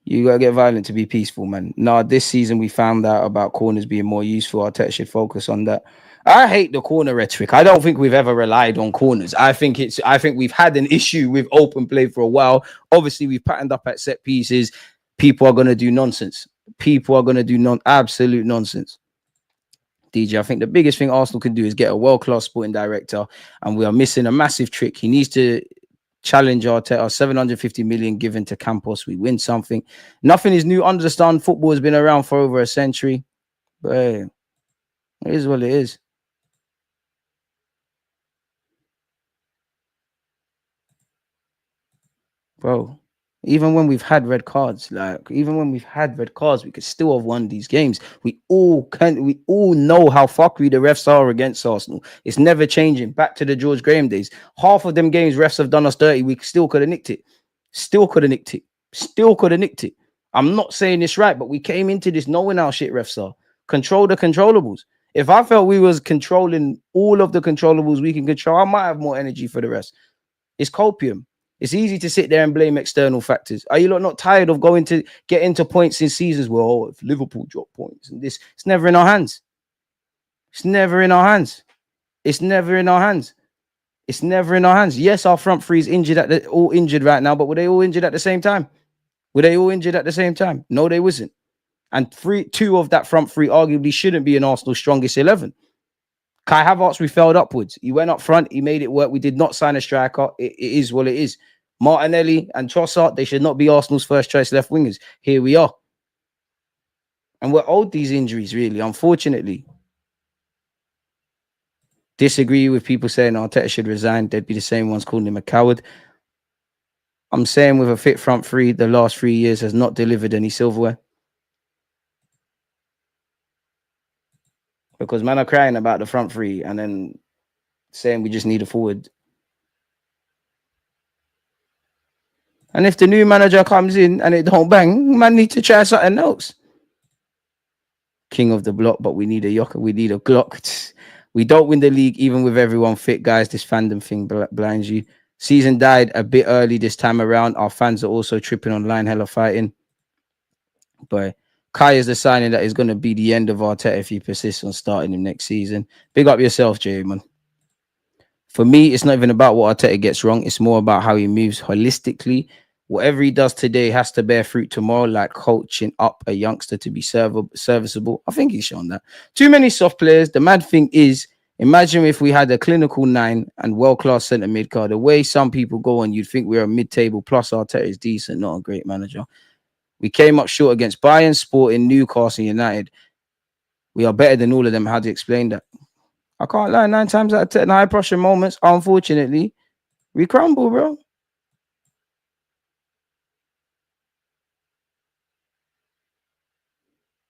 you gotta get violent to be peaceful, man. Nah, this season we found out about corners being more useful. Arteta should focus on that. I hate the corner rhetoric. I don't think we've ever relied on corners. I think we've had an issue with open play for a while. Obviously, we've patterned up at set pieces. People are gonna do nonsense. People are gonna do absolute nonsense. DJ, I think the biggest thing Arsenal can do is get a world-class sporting director, and we are missing a massive trick. He needs to challenge Arteta. 750 million given to Campos. We win something. Nothing is new. Understand football has been around for over a century. But hey, it is what it is. Bro, even when we've had red cards, we could still have won these games. We all know how fuckery the refs are against Arsenal. It's never changing. Back to the George Graham days. Half of them games refs have done us dirty. We still could have nicked it. Still could have nicked it. I'm not saying this right, but we came into this knowing how shit refs are. Control the controllables. If I felt we was controlling all of the controllables we can control, I might have more energy for the rest. It's copium. It's easy to sit there and blame external factors. Are you not tired of going to get into points in seasons where, if Liverpool drop points and this, it's never in our hands. It's never in our hands. Yes, our front three is injured all injured right now, but were they all injured at the same time? No, they wasn't. And two of that front three arguably shouldn't be in Arsenal's strongest 11. Kai Havertz, we fell upwards. He went up front. He made it work. We did not sign a striker. It is what it is. Martinelli and Trossard, they should not be Arsenal's first choice left wingers. Here we are. And we're owed these injuries, really, unfortunately. Disagree with people saying Arteta should resign. They'd be the same ones calling him a coward. I'm saying with a fit front three, the last 3 years has not delivered any silverware. Because man are crying about the front three and then saying we just need a forward. And if the new manager comes in and it don't bang, man need to try something else. King of the block, but we need a Yoker. We need a Glock. We don't win the league even with everyone fit, guys. This fandom thing blinds you. Season died a bit early this time around. Our fans are also tripping online, hella fighting. But Kai is the signing that is going to be the end of Arteta if he persists on starting him next season. Big up yourself, Jay, man. For me, it's not even about what Arteta gets wrong. It's more about how he moves holistically. Whatever he does today has to bear fruit tomorrow, like coaching up a youngster to be serviceable. I think he's shown that. Too many soft players. The mad thing is, imagine if we had a clinical 9 and world-class centre mid card. The way some people go on, you'd think we're a mid-table, plus Arteta is decent, not a great manager. We came up short against Bayern, Sporting, Newcastle United. We are better than all of them. How do you explain that? I can't lie. 9 times out of 10 high-pressure moments, unfortunately, we crumble, bro.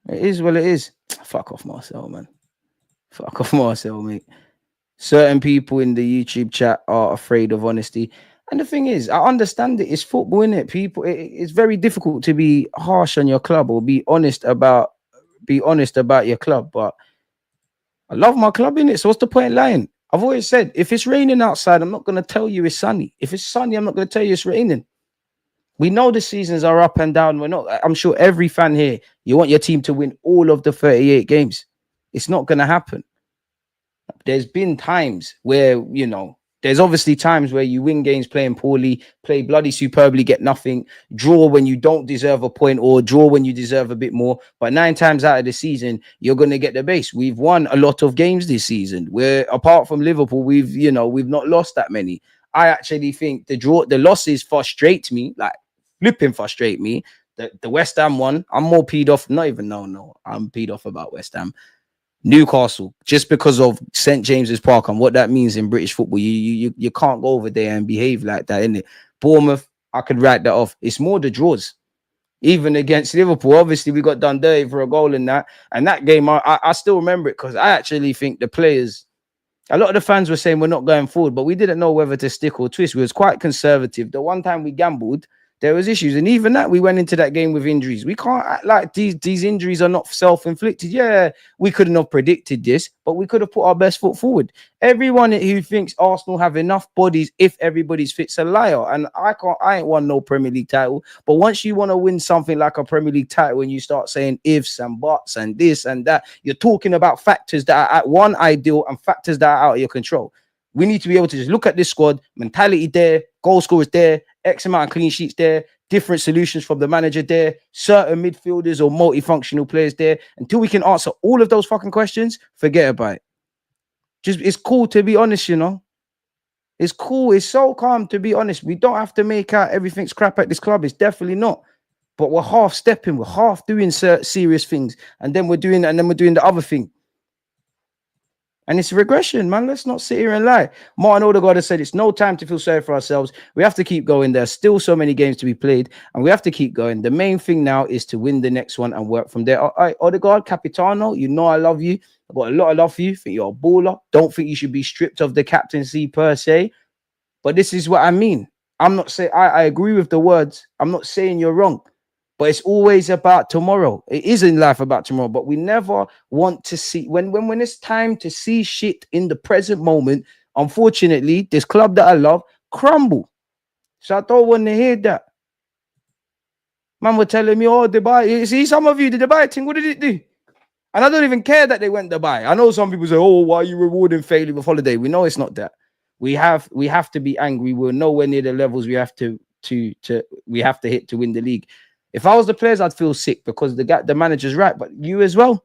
It is what it is. Fuck off, Marcel, man. Fuck off, Marcel, mate. Certain people in the YouTube chat are afraid of honesty. And the thing is, I understand it. It's football, innit? People, it's very difficult to be harsh on your club or be honest about your club. But I love my club in it. So what's the point in lying? I've always said, if it's raining outside, I'm not going to tell you it's sunny. If it's sunny, I'm not going to tell you it's raining. We know the seasons are up and down. We're not. I'm sure every fan here, you want your team to win all of the 38 games. It's not going to happen. There's been times where, there's obviously times where you win games playing poorly, play bloody superbly, get nothing, draw when you don't deserve a point or draw when you deserve a bit more. But 9 times out of the season, you're going to get the base. We've won a lot of games this season where, apart from Liverpool, we've not lost that many. I actually think the losses frustrate me, like flipping frustrate me. The West Ham one, I'm more peed off. I'm peed off about West Ham. Newcastle, just because of St. James's Park and what that means in British football, you can't go over there and behave like that, innit? Bournemouth, I could write that off. It's more the draws. Even against Liverpool, obviously we got done dirty for a goal in that. And that game, I still remember it because I actually think the players, a lot of the fans were saying we're not going forward, but we didn't know whether to stick or twist. We was quite conservative. The one time we gambled, there was issues. And even that, we went into that game with injuries. We can't act like these injuries are not self-inflicted. Yeah, we couldn't have predicted this, but we could have put our best foot forward. Everyone who thinks Arsenal have enough bodies if everybody's fit's a liar. And I ain't won no Premier League title. But once you want to win something like a Premier League title and you start saying ifs and buts and this and that, you're talking about factors that are at one ideal and factors that are out of your control. We need to be able to just look at this squad, mentality there, goal scorers there, X amount of clean sheets there, different solutions from the manager there, certain midfielders or multifunctional players there. Until we can answer all of those fucking questions, forget about it. It's cool to be honest, It's cool. It's so calm to be honest. We don't have to make out everything's crap at this club. It's definitely not. But we're half stepping, we're half doing serious things, and then we're doing the other thing. And it's regression, man. Let's not sit here and lie. Martin Odegaard has said it's no time to feel sorry for ourselves. We have to keep going. There's still so many games to be played, and we have to keep going. The main thing now is to win the next one and work from there. All right, Odegaard, Capitano, I love you. I've got a lot of love for you. Think you're a baller. Don't think you should be stripped of the captaincy per se. But this is what I mean. I'm not saying I agree with the words. I'm not saying you're wrong. But it's always about tomorrow. It is in life about tomorrow. But we never want to see when it's time to see shit in the present moment. Unfortunately, this club that I love crumble. So I don't want to hear that. Man were telling me, Dubai. You see, some of you, the Dubai thing, what did it do? And I don't even care that they went Dubai. I know some people say, why are you rewarding failure with holiday? We know it's not that. We have to be angry. We're nowhere near the levels we have to hit to win the league. If I was the players, I'd feel sick because the manager's right, but you as well.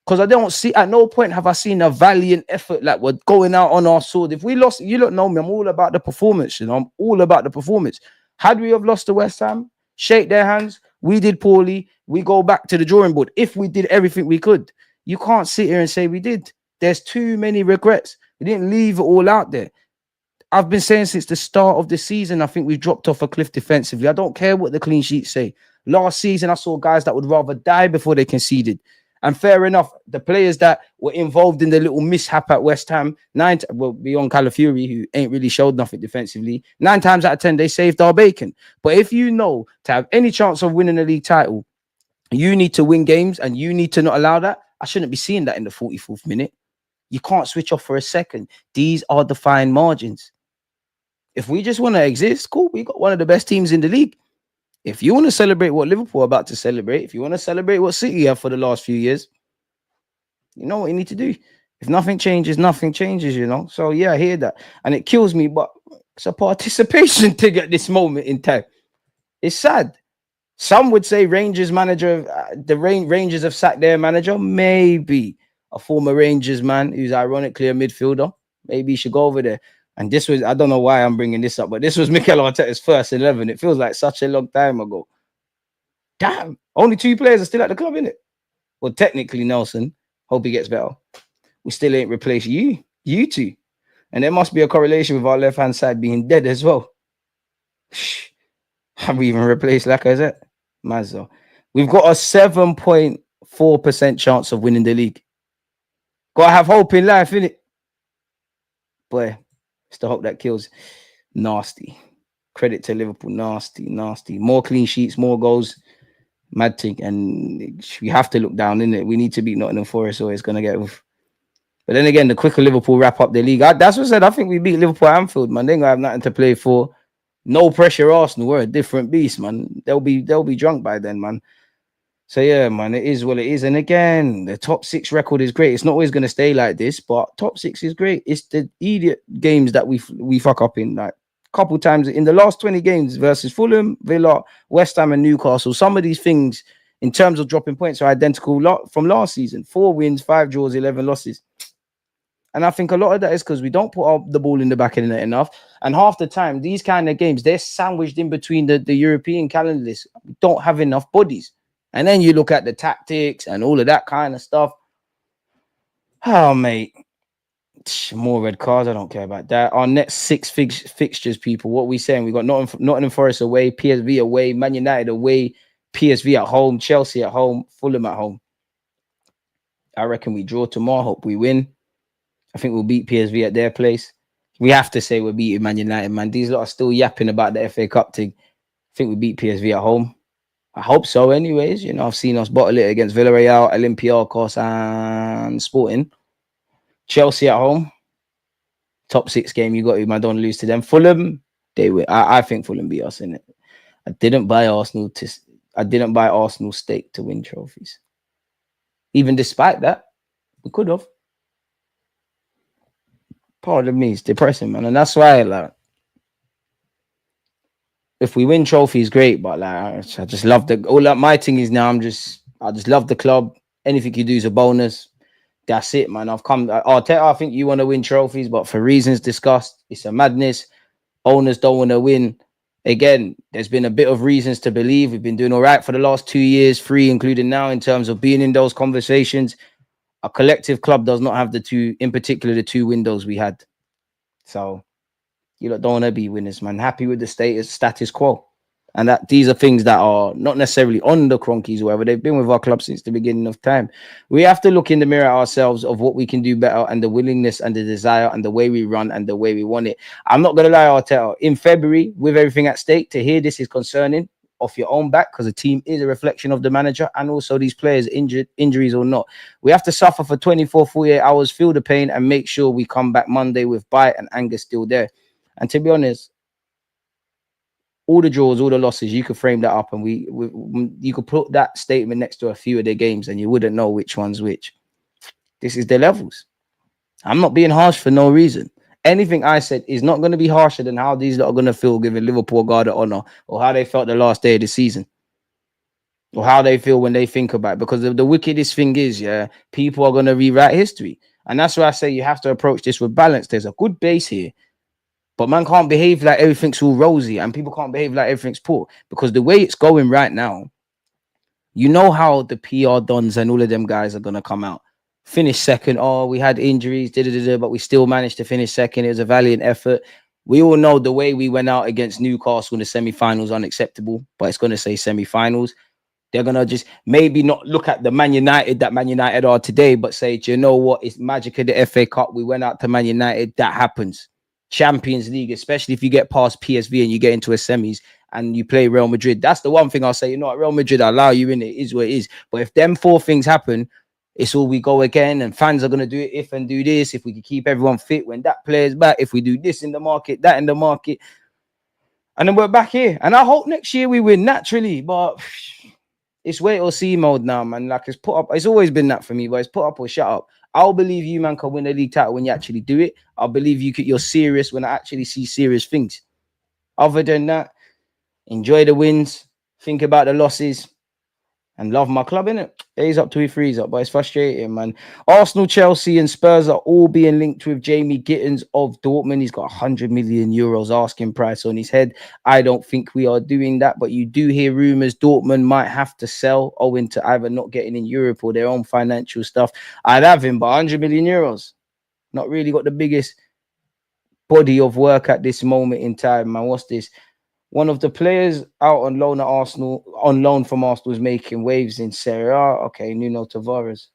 Because I don't see, at no point have I seen a valiant effort like we're going out on our sword. If we lost, you don't know me, I'm all about the performance, I'm all about the performance. Had we have lost to West Ham, shake their hands, we did poorly, we go back to the drawing board. If we did everything we could, you can't sit here and say we did. There's too many regrets. We didn't leave it all out there. I've been saying since the start of the season, I think we've dropped off a cliff defensively. I don't care what the clean sheets say. Last season, I saw guys that would rather die before they conceded. And fair enough, the players that were involved in the little mishap at West Ham, beyond Calafiori, who ain't really showed nothing defensively, 9 times out of 10, they saved our bacon. But if you know to have any chance of winning a league title, you need to win games and you need to not allow that. I shouldn't be seeing that in the 44th minute. You can't switch off for a second. These are the fine margins. If we just want to exist, cool. We got one of the best teams in the league. If you want to celebrate what Liverpool are about to celebrate, if you want to celebrate what City have for the last few years, you know what you need to do. If nothing changes, nothing changes, So, yeah, I hear that. And it kills me, but it's a participation thing at this moment in time. It's sad. Some would say Rangers manager, Rangers have sacked their manager. Maybe a former Rangers man who's ironically a midfielder. Maybe he should go over there. And this was, I don't know why I'm bringing this up, but this was Mikel Arteta's first 11. It feels like such a long time ago. Damn. Only 2 players are still at the club, innit? Well, technically, Nelson. Hope he gets better. We still ain't replaced you 2. And there must be a correlation with our left-hand side being dead as well. Have we even replaced Lacazette? Mazzo. We've got a 7.4% chance of winning the league. Gotta have hope in life, innit? Boy. It's the hope that kills. Nasty. Credit to Liverpool. Nasty. More clean sheets, more goals. Mad thing. And we have to look down, innit? We need to beat Nottingham Forest or it's going to get But then again, the quicker Liverpool wrap up the league, that's what I said. I think we beat Liverpool at Anfield, man. They ain't gonna have nothing to play for. No pressure, Arsenal. We're a different beast, man. They'll be drunk by then, man. So yeah, man, it is what it is. And again, the top 6 record is great. It's not always gonna stay like this, but top 6 is great. It's the idiot games that we fuck up in, like a couple times in the last 20 games versus Fulham, Villa, West Ham, and Newcastle. Some of these things, in terms of dropping points, are identical from last season: 4 wins, 5 draws, 11 losses. And I think a lot of that is because we don't put the ball in the back of the net enough. And half the time, these kind of games, they're sandwiched in between the European calendar list. We don't have enough bodies. And then you look at the tactics and all of that kind of stuff. Oh, mate. More red cards. I don't care about that. Our next 6 fixtures, people. What are we saying? We got Nottingham Forest away, PSV away, Man United away, PSV at home, Chelsea at home, Fulham at home. I reckon we draw tomorrow. Hope we win. I think we'll beat PSV at their place. We have to say we're beating Man United, man. These lot are still yapping about the FA Cup thing. I think we beat PSV at home. I hope so anyways. You know, I've seen us bottle it against Villarreal, Olympiacos, and Sporting. Chelsea at home. Top 6 game, you got to, man. Don't lose to them. Fulham, they win. I think Fulham beat us in it. I didn't buy Arsenal stake to win trophies. Even despite that, we could have. Part of me is depressing, man, and that's why, like, if we win trophies, great, but like, I just love my thing is now. I just love the club. Anything you do is a bonus. That's it, man. I think you want to win trophies, but for reasons discussed, it's a madness. Owners don't want to win. Again, there's been a bit of reasons to believe we've been doing all right for the last 2 years, 3 including now, in terms of being in those conversations. A collective club does not have the 2 windows we had. So you don't want to be winners, man. Happy with the status quo. And that these are things that are not necessarily on the Cronkies or whatever. They've been with our club since the beginning of time. We have to look in the mirror at ourselves of what we can do better, and the willingness and the desire and the way we run and the way we want it. I'm not going to lie, Arteta, in February, with everything at stake, to hear this is concerning off your own back, because the team is a reflection of the manager and also these players, injuries or not. We have to suffer for 24, 48 hours, feel the pain, and make sure we come back Monday with bite and anger still there. And to be honest, all the draws, all the losses, you could frame that up, and you could put that statement next to a few of their games and you wouldn't know which one's which. This is the levels. I'm not being harsh for no reason. Anything I said is not going to be harsher than how these lot are going to feel giving Liverpool a guard of honor, or how they felt the last day of the season, or how they feel when they think about it. Because the wickedest thing is, people are going to rewrite history. And that's why I say you have to approach this with balance. There's a good base here, but man can't behave like everything's all rosy, and people can't behave like everything's poor. Because the way it's going right now, you know how the PR dons and all of them guys are going to come out. Finish second. Oh, we had injuries, but we still managed to finish second. It was a valiant effort. We all know the way we went out against Newcastle in the semi-finals, unacceptable, but it's going to say semi-finals. They're going to just maybe not look at the Man United that Man United are today, but say, do you know what? It's magic of the FA Cup. We went out to Man United. That happens. Champions League, especially if you get past PSV and you get into a semis and you play Real Madrid. That's the one thing I'll say, you know what, Real Madrid, I allow you in, it is what it is. But if them 4 things happen, it's all we go again, and fans are going to do it if and do this. If we can keep everyone fit when that player's back, if we do this in the market, that in the market, and then we're back here. And I hope next year we win naturally, but it's wait or see mode now, man. Like, it's put up. It's always been that for me, but it's put up or shut up. I'll believe you, man, can win a league title when you actually do it. I'll believe you're serious when I actually see serious things. Other than that, enjoy the wins, think about the losses, and love my club, innit? A's up to he frees up, but it's frustrating, man. Arsenal, Chelsea, and Spurs are all being linked with Jamie Gittins of Dortmund. He's got 100 million euros asking price on his head. I don't think we are doing that, but you do hear rumours Dortmund might have to sell owing to either not getting in Europe or their own financial stuff. I'd have him, but 100 million euros. Not really got the biggest body of work at this moment in time, man. What's this? One of the players out on loan at Arsenal, on loan from Arsenal, is making waves in Serie A. Okay, Nuno Tavares.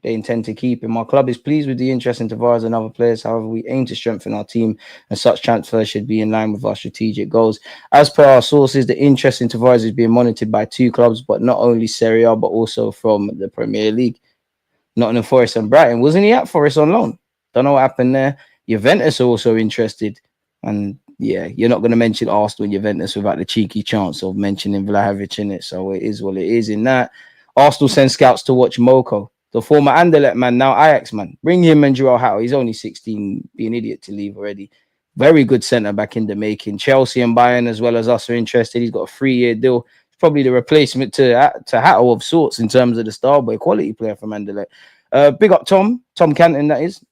They intend to keep him. Our club is pleased with the interest in Tavares and other players. However, we aim to strengthen our team, and such transfers should be in line with our strategic goals. As per our sources, the interest in Tavares is being monitored by 2 clubs, but not only Serie A, but also from the Premier League. Nottingham Forest and Brighton. Wasn't he at Forest on loan? Don't know what happened there. Juventus are also interested. And yeah, you're not going to mention Arsenal and Juventus without the cheeky chance of mentioning Vlahovic in it. So it is what it is in that. Arsenal send scouts to watch Moko, the former Anderlecht man, now Ajax man. Bring him and Joao Hatto. He's only 16. Be an idiot to leave already. Very good centre back in the making. Chelsea and Bayern, as well as us, are interested. He's got a 3-year deal. Probably the replacement to Hatto of sorts in terms of the star boy, quality player from Anderlecht. Big up Tom Canton, that is.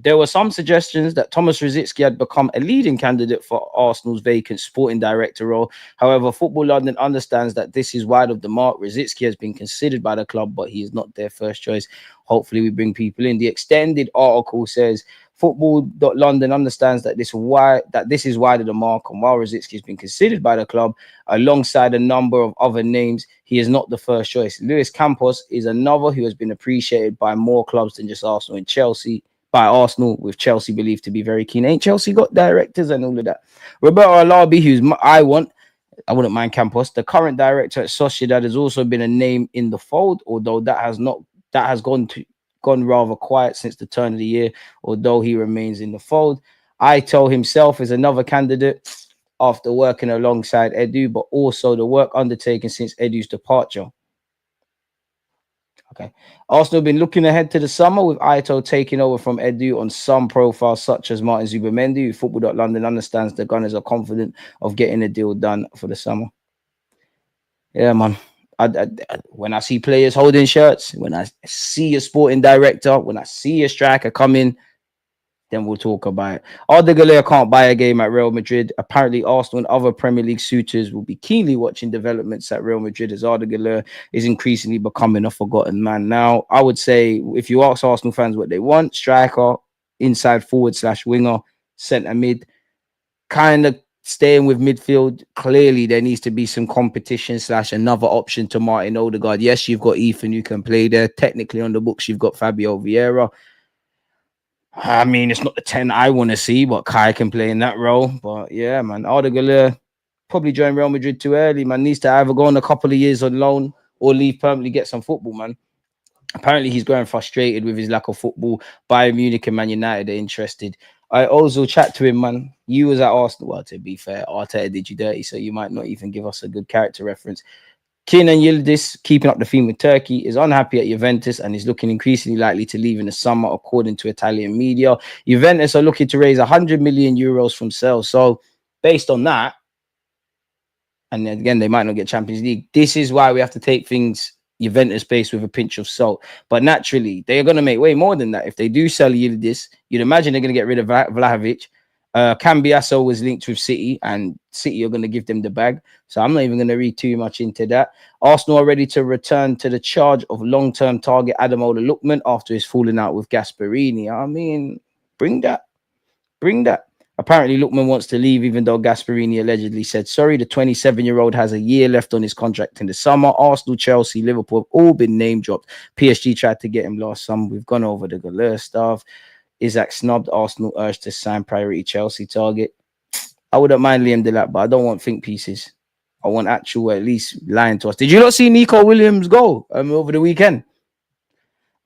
There were some suggestions that Thomas Rosicky had become a leading candidate for Arsenal's vacant sporting director role. However, Football London understands that this is wide of the mark. Rosicky has been considered by the club, but he is not their first choice. Hopefully, we bring people in. The extended article says Football.London understands that this is wide of the mark, and while Rosicky has been considered by the club alongside a number of other names, he is not the first choice. Luis Campos is another who has been appreciated by more clubs than just Arsenal and Chelsea. By Arsenal, with Chelsea believed to be very keen. Ain't Chelsea got directors and all of that? Roberto Alabi, I wouldn't mind Campos. The current director at Sociedad has also been a name in the fold, although that has gone rather quiet since the turn of the year, although he remains in the fold. Aito himself is another candidate after working alongside Edu, but also the work undertaken since Edu's departure. Okay. Arsenal have been looking ahead to the summer with Aito taking over from Edu on some profiles such as Martin Zubimendi, who Football.London understands the Gunners are confident of getting a deal done for the summer. Yeah, man. When I see players holding shirts, when I see a sporting director, when I see a striker come in, then we'll talk about it. Arda Güler can't buy a game at Real Madrid. Apparently, Arsenal and other Premier League suitors will be keenly watching developments at Real Madrid as Arda Güler is increasingly becoming a forgotten man. Now, I would say if you ask Arsenal fans what they want, striker, inside forward/winger, centre mid, kind of staying with midfield. Clearly, there needs to be some competition / another option to Martin Odegaard. Yes, you've got Ethan who can play there. Technically, on the books, you've got Fabio Vieira. I mean, it's not the 10 I want to see, but Kai can play in that role. But yeah, man, Arda Güler probably joined Real Madrid too early, man. Needs to either go on a couple of years on loan or leave permanently, get some football, man. Apparently, he's growing frustrated with his lack of football. Bayern Munich and Man United are interested. I also chat to him, man. You was at Arsenal. Well, to be fair, Arteta did you dirty, so you might not even give us a good character reference. Kenan Yildiz, keeping up the theme with Turkey, is unhappy at Juventus and is looking increasingly likely to leave in the summer, according to Italian media. Juventus are looking to raise 100 million euros from sales. So, based on that, and again, they might not get Champions League. This is why we have to take things Juventus-based with a pinch of salt. But naturally, they are going to make way more than that. If they do sell Yildiz, you'd imagine they're going to get rid of Vlahovic. Cambiasso was linked with City, and City are going to give them the bag. So I'm not even going to read too much into that. Arsenal are ready to return to the charge of long-term target Ademola Lookman after his falling out with Gasperini. I mean, bring that. Apparently, Lookman wants to leave, even though Gasperini allegedly said sorry. The 27-year-old has a year left on his contract in the summer. Arsenal, Chelsea, Liverpool have all been name dropped. PSG tried to get him last summer. We've gone over the Güler stuff. Isaac snubbed. Arsenal urged to sign priority Chelsea target. I wouldn't mind Liam Delap, but I don't want think pieces. I want actual, at least lying to us. Did you not see Nico Williams go over the weekend?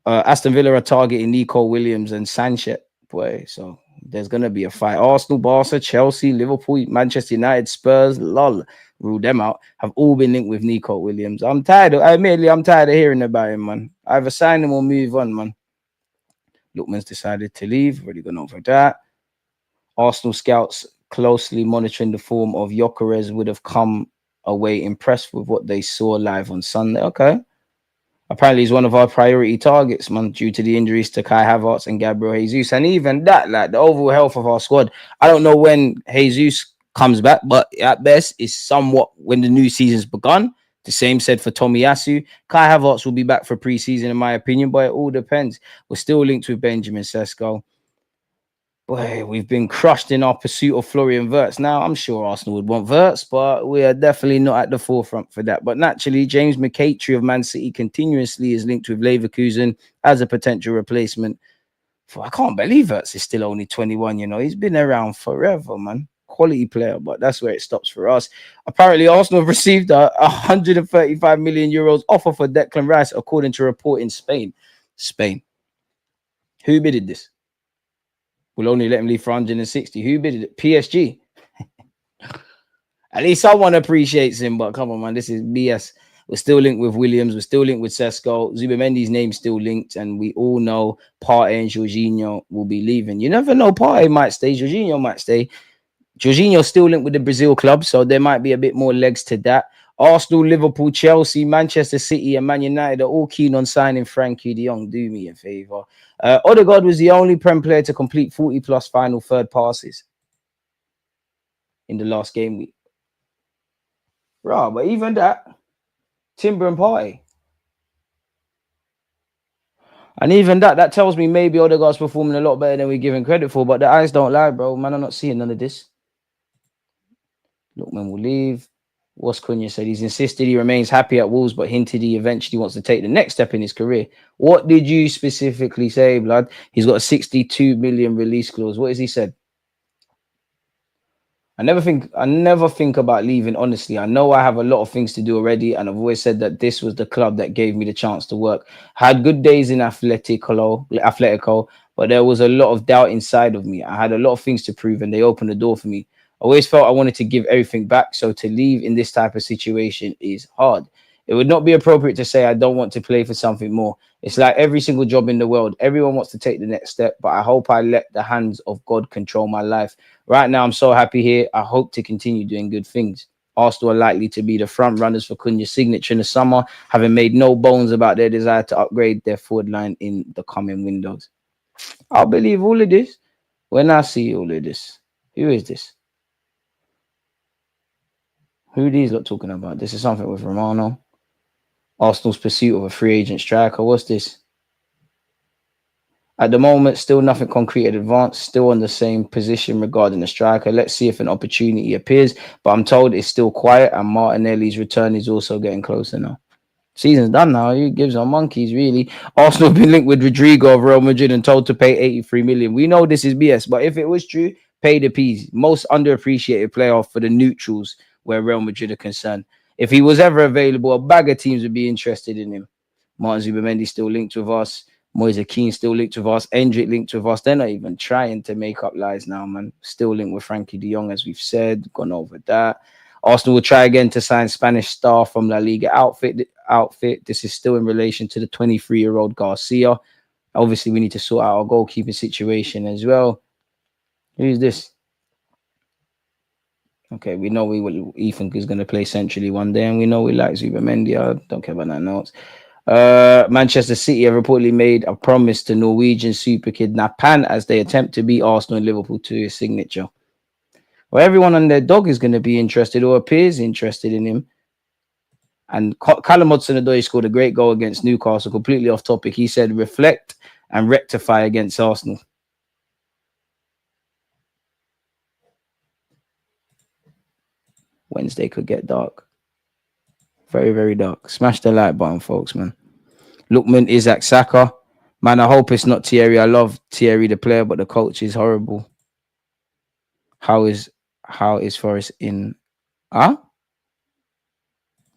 Aston Villa are targeting Nico Williams and Sanchez. Boy, so there's going to be a fight. Arsenal, Barca, Chelsea, Liverpool, Manchester United, Spurs, rule them out, have all been linked with Nico Williams. I'm tired of hearing about him, man. Either sign him or move on, man. Lookman's decided to leave. Already gone over that. Arsenal scouts closely monitoring the form of Gyökeres would have come away impressed with what they saw live on Sunday. Okay. Apparently, he's one of our priority targets, man, due to the injuries to Kai Havertz and Gabriel Jesus. And even that, like the overall health of our squad. I don't know when Jesus comes back, but at best, is somewhat when the new season's begun. The same said for Tomiyasu. Kai Havertz will be back for pre-season, in my opinion, but it all depends. We're still linked with Benjamin Sesko. Boy, we've been crushed in our pursuit of Florian Wirtz. Now, I'm sure Arsenal would want Wirtz, but we are definitely not at the forefront for that. But naturally, James McCaitry of Man City continuously is linked with Leverkusen as a potential replacement. I can't believe Wirtz is still only 21, you know. He's been around forever, man. Quality player, but that's where it stops for us. Apparently, Arsenal have received a 135 million euros offer for Declan Rice, according to a report in Spain. Spain. Who bidded this? We'll only let him leave for 160. Who bidded it? PSG. At least someone appreciates him, but come on, man, this is BS. We're still linked with Williams. We're still linked with Sesko. Zubamendi's name's still linked, and we all know Partey and Jorginho will be leaving. You never know. Partey might stay. Jorginho might stay. Jorginho's still linked with the Brazil club, so there might be a bit more legs to that. Arsenal, Liverpool, Chelsea, Manchester City, and Man United are all keen on signing Frankie de Jong. Do me a favour. Odegaard was the only Prem player to complete 40-plus final third passes in the last game week. Right, but even that, Timber and Partey. And even that tells me maybe Odegaard's performing a lot better than we're giving credit for, but the eyes don't lie, bro. Man, I'm not seeing none of this. Lookman will leave. What's Cunha said? He's insisted he remains happy at Wolves, but hinted he eventually wants to take the next step in his career. What did you specifically say, blood? He's got a 62 million release clause. What has he said? I never think about leaving, honestly. I know I have a lot of things to do already, and I've always said that this was the club that gave me the chance to work. Had good days in Atletico, but there was a lot of doubt inside of me. I had a lot of things to prove, and they opened the door for me. I always felt I wanted to give everything back, so to leave in this type of situation is hard. It would not be appropriate to say I don't want to play for something more. It's like every single job in the world. Everyone wants to take the next step, but I hope I let the hands of God control my life. Right now, I'm so happy here. I hope to continue doing good things. Arsenal are likely to be the front runners for Cunha's signature in the summer, having made no bones about their desire to upgrade their forward line in the coming windows. I'll believe all of this when I see all of this. Who is this? Who are these lot talking about? This is something with Romano. Arsenal's pursuit of a free agent striker. What's this? At the moment, still nothing concrete at advance. Still on the same position regarding the striker. Let's see if an opportunity appears. But I'm told it's still quiet, and Martinelli's return is also getting closer now. Season's done now. Who gives on monkeys, really? Arsenal have been linked with Rodrigo of Real Madrid and told to pay 83 million. We know this is BS, but if it was true, pay the P's. Most underappreciated player for the neutrals where Real Madrid are concerned. If he was ever available, a bag of teams would be interested in him. Martin Zubamendi still linked with us. Moise Keane still linked with us. Endrick linked with us. They're not even trying to make up lies now, man. Still linked with Frankie de Jong, as we've said. Gone over that. Arsenal will try again to sign Spanish star from La Liga outfit. This is still in relation to the 23-year-old Garcia. Obviously, we need to sort out our goalkeeping situation as well. Who's this? Okay, we know Ethan is going to play centrally one day, and we know we like Zubamendi. I don't care about that else. Manchester City have reportedly made a promise to Norwegian super kid Napan as they attempt to beat Arsenal and Liverpool to his signature. Well, everyone on their dog is going to be interested or appears interested in him. And Callum Hudson-Odoi scored a great goal against Newcastle, completely off topic. He said, reflect and rectify against Arsenal. Wednesday could get dark. Very, very dark. Smash the like button, folks, man. Lookman, Isaac, Saka. Man, I hope it's not Thierry. I love Thierry, the player, but the coach is horrible. How is Forest in? I'm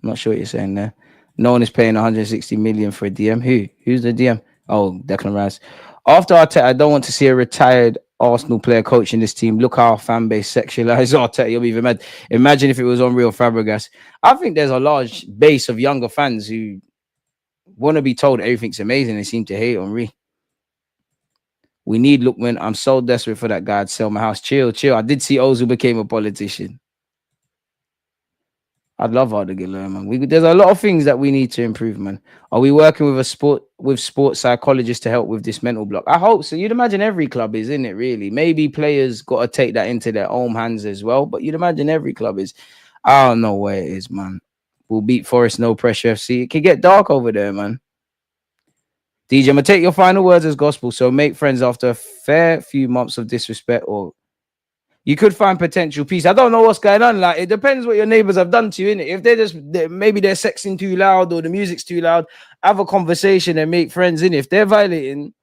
not sure what you're saying there. No one is paying 160 million for a DM. Who's the DM? Oh, Declan Rice. After Arteta, I don't want to see a retired Arsenal player coaching this team. Look how our fan base sexualized Arteta. You'll be even mad. Imagine if it was on Real Fabregas. I think there's a large base of younger fans who want to be told everything's amazing. They seem to hate Henry. We need Lookman. I'm so desperate for that guy to sell my house. Chill. I did see Ozil became a politician. I'd love Ardagiller, man. There's a lot of things that we need to improve, man. Are we working with sports psychologists to help with this mental block? I hope so. You'd imagine every club is, isn't it, really? Maybe players got to take that into their own hands as well, but you'd imagine every club is. I don't know where it is, man. We'll beat Forest, no pressure FC. It can get dark over there, man. DJ, I'm going to take your final words as gospel. So make friends after a fair few months of disrespect, or you could find potential peace. I don't know what's going on. Like, it depends what your neighbors have done to you, innit? If maybe they're sexing too loud or the music's too loud, have a conversation and make friends, innit? If they're violating,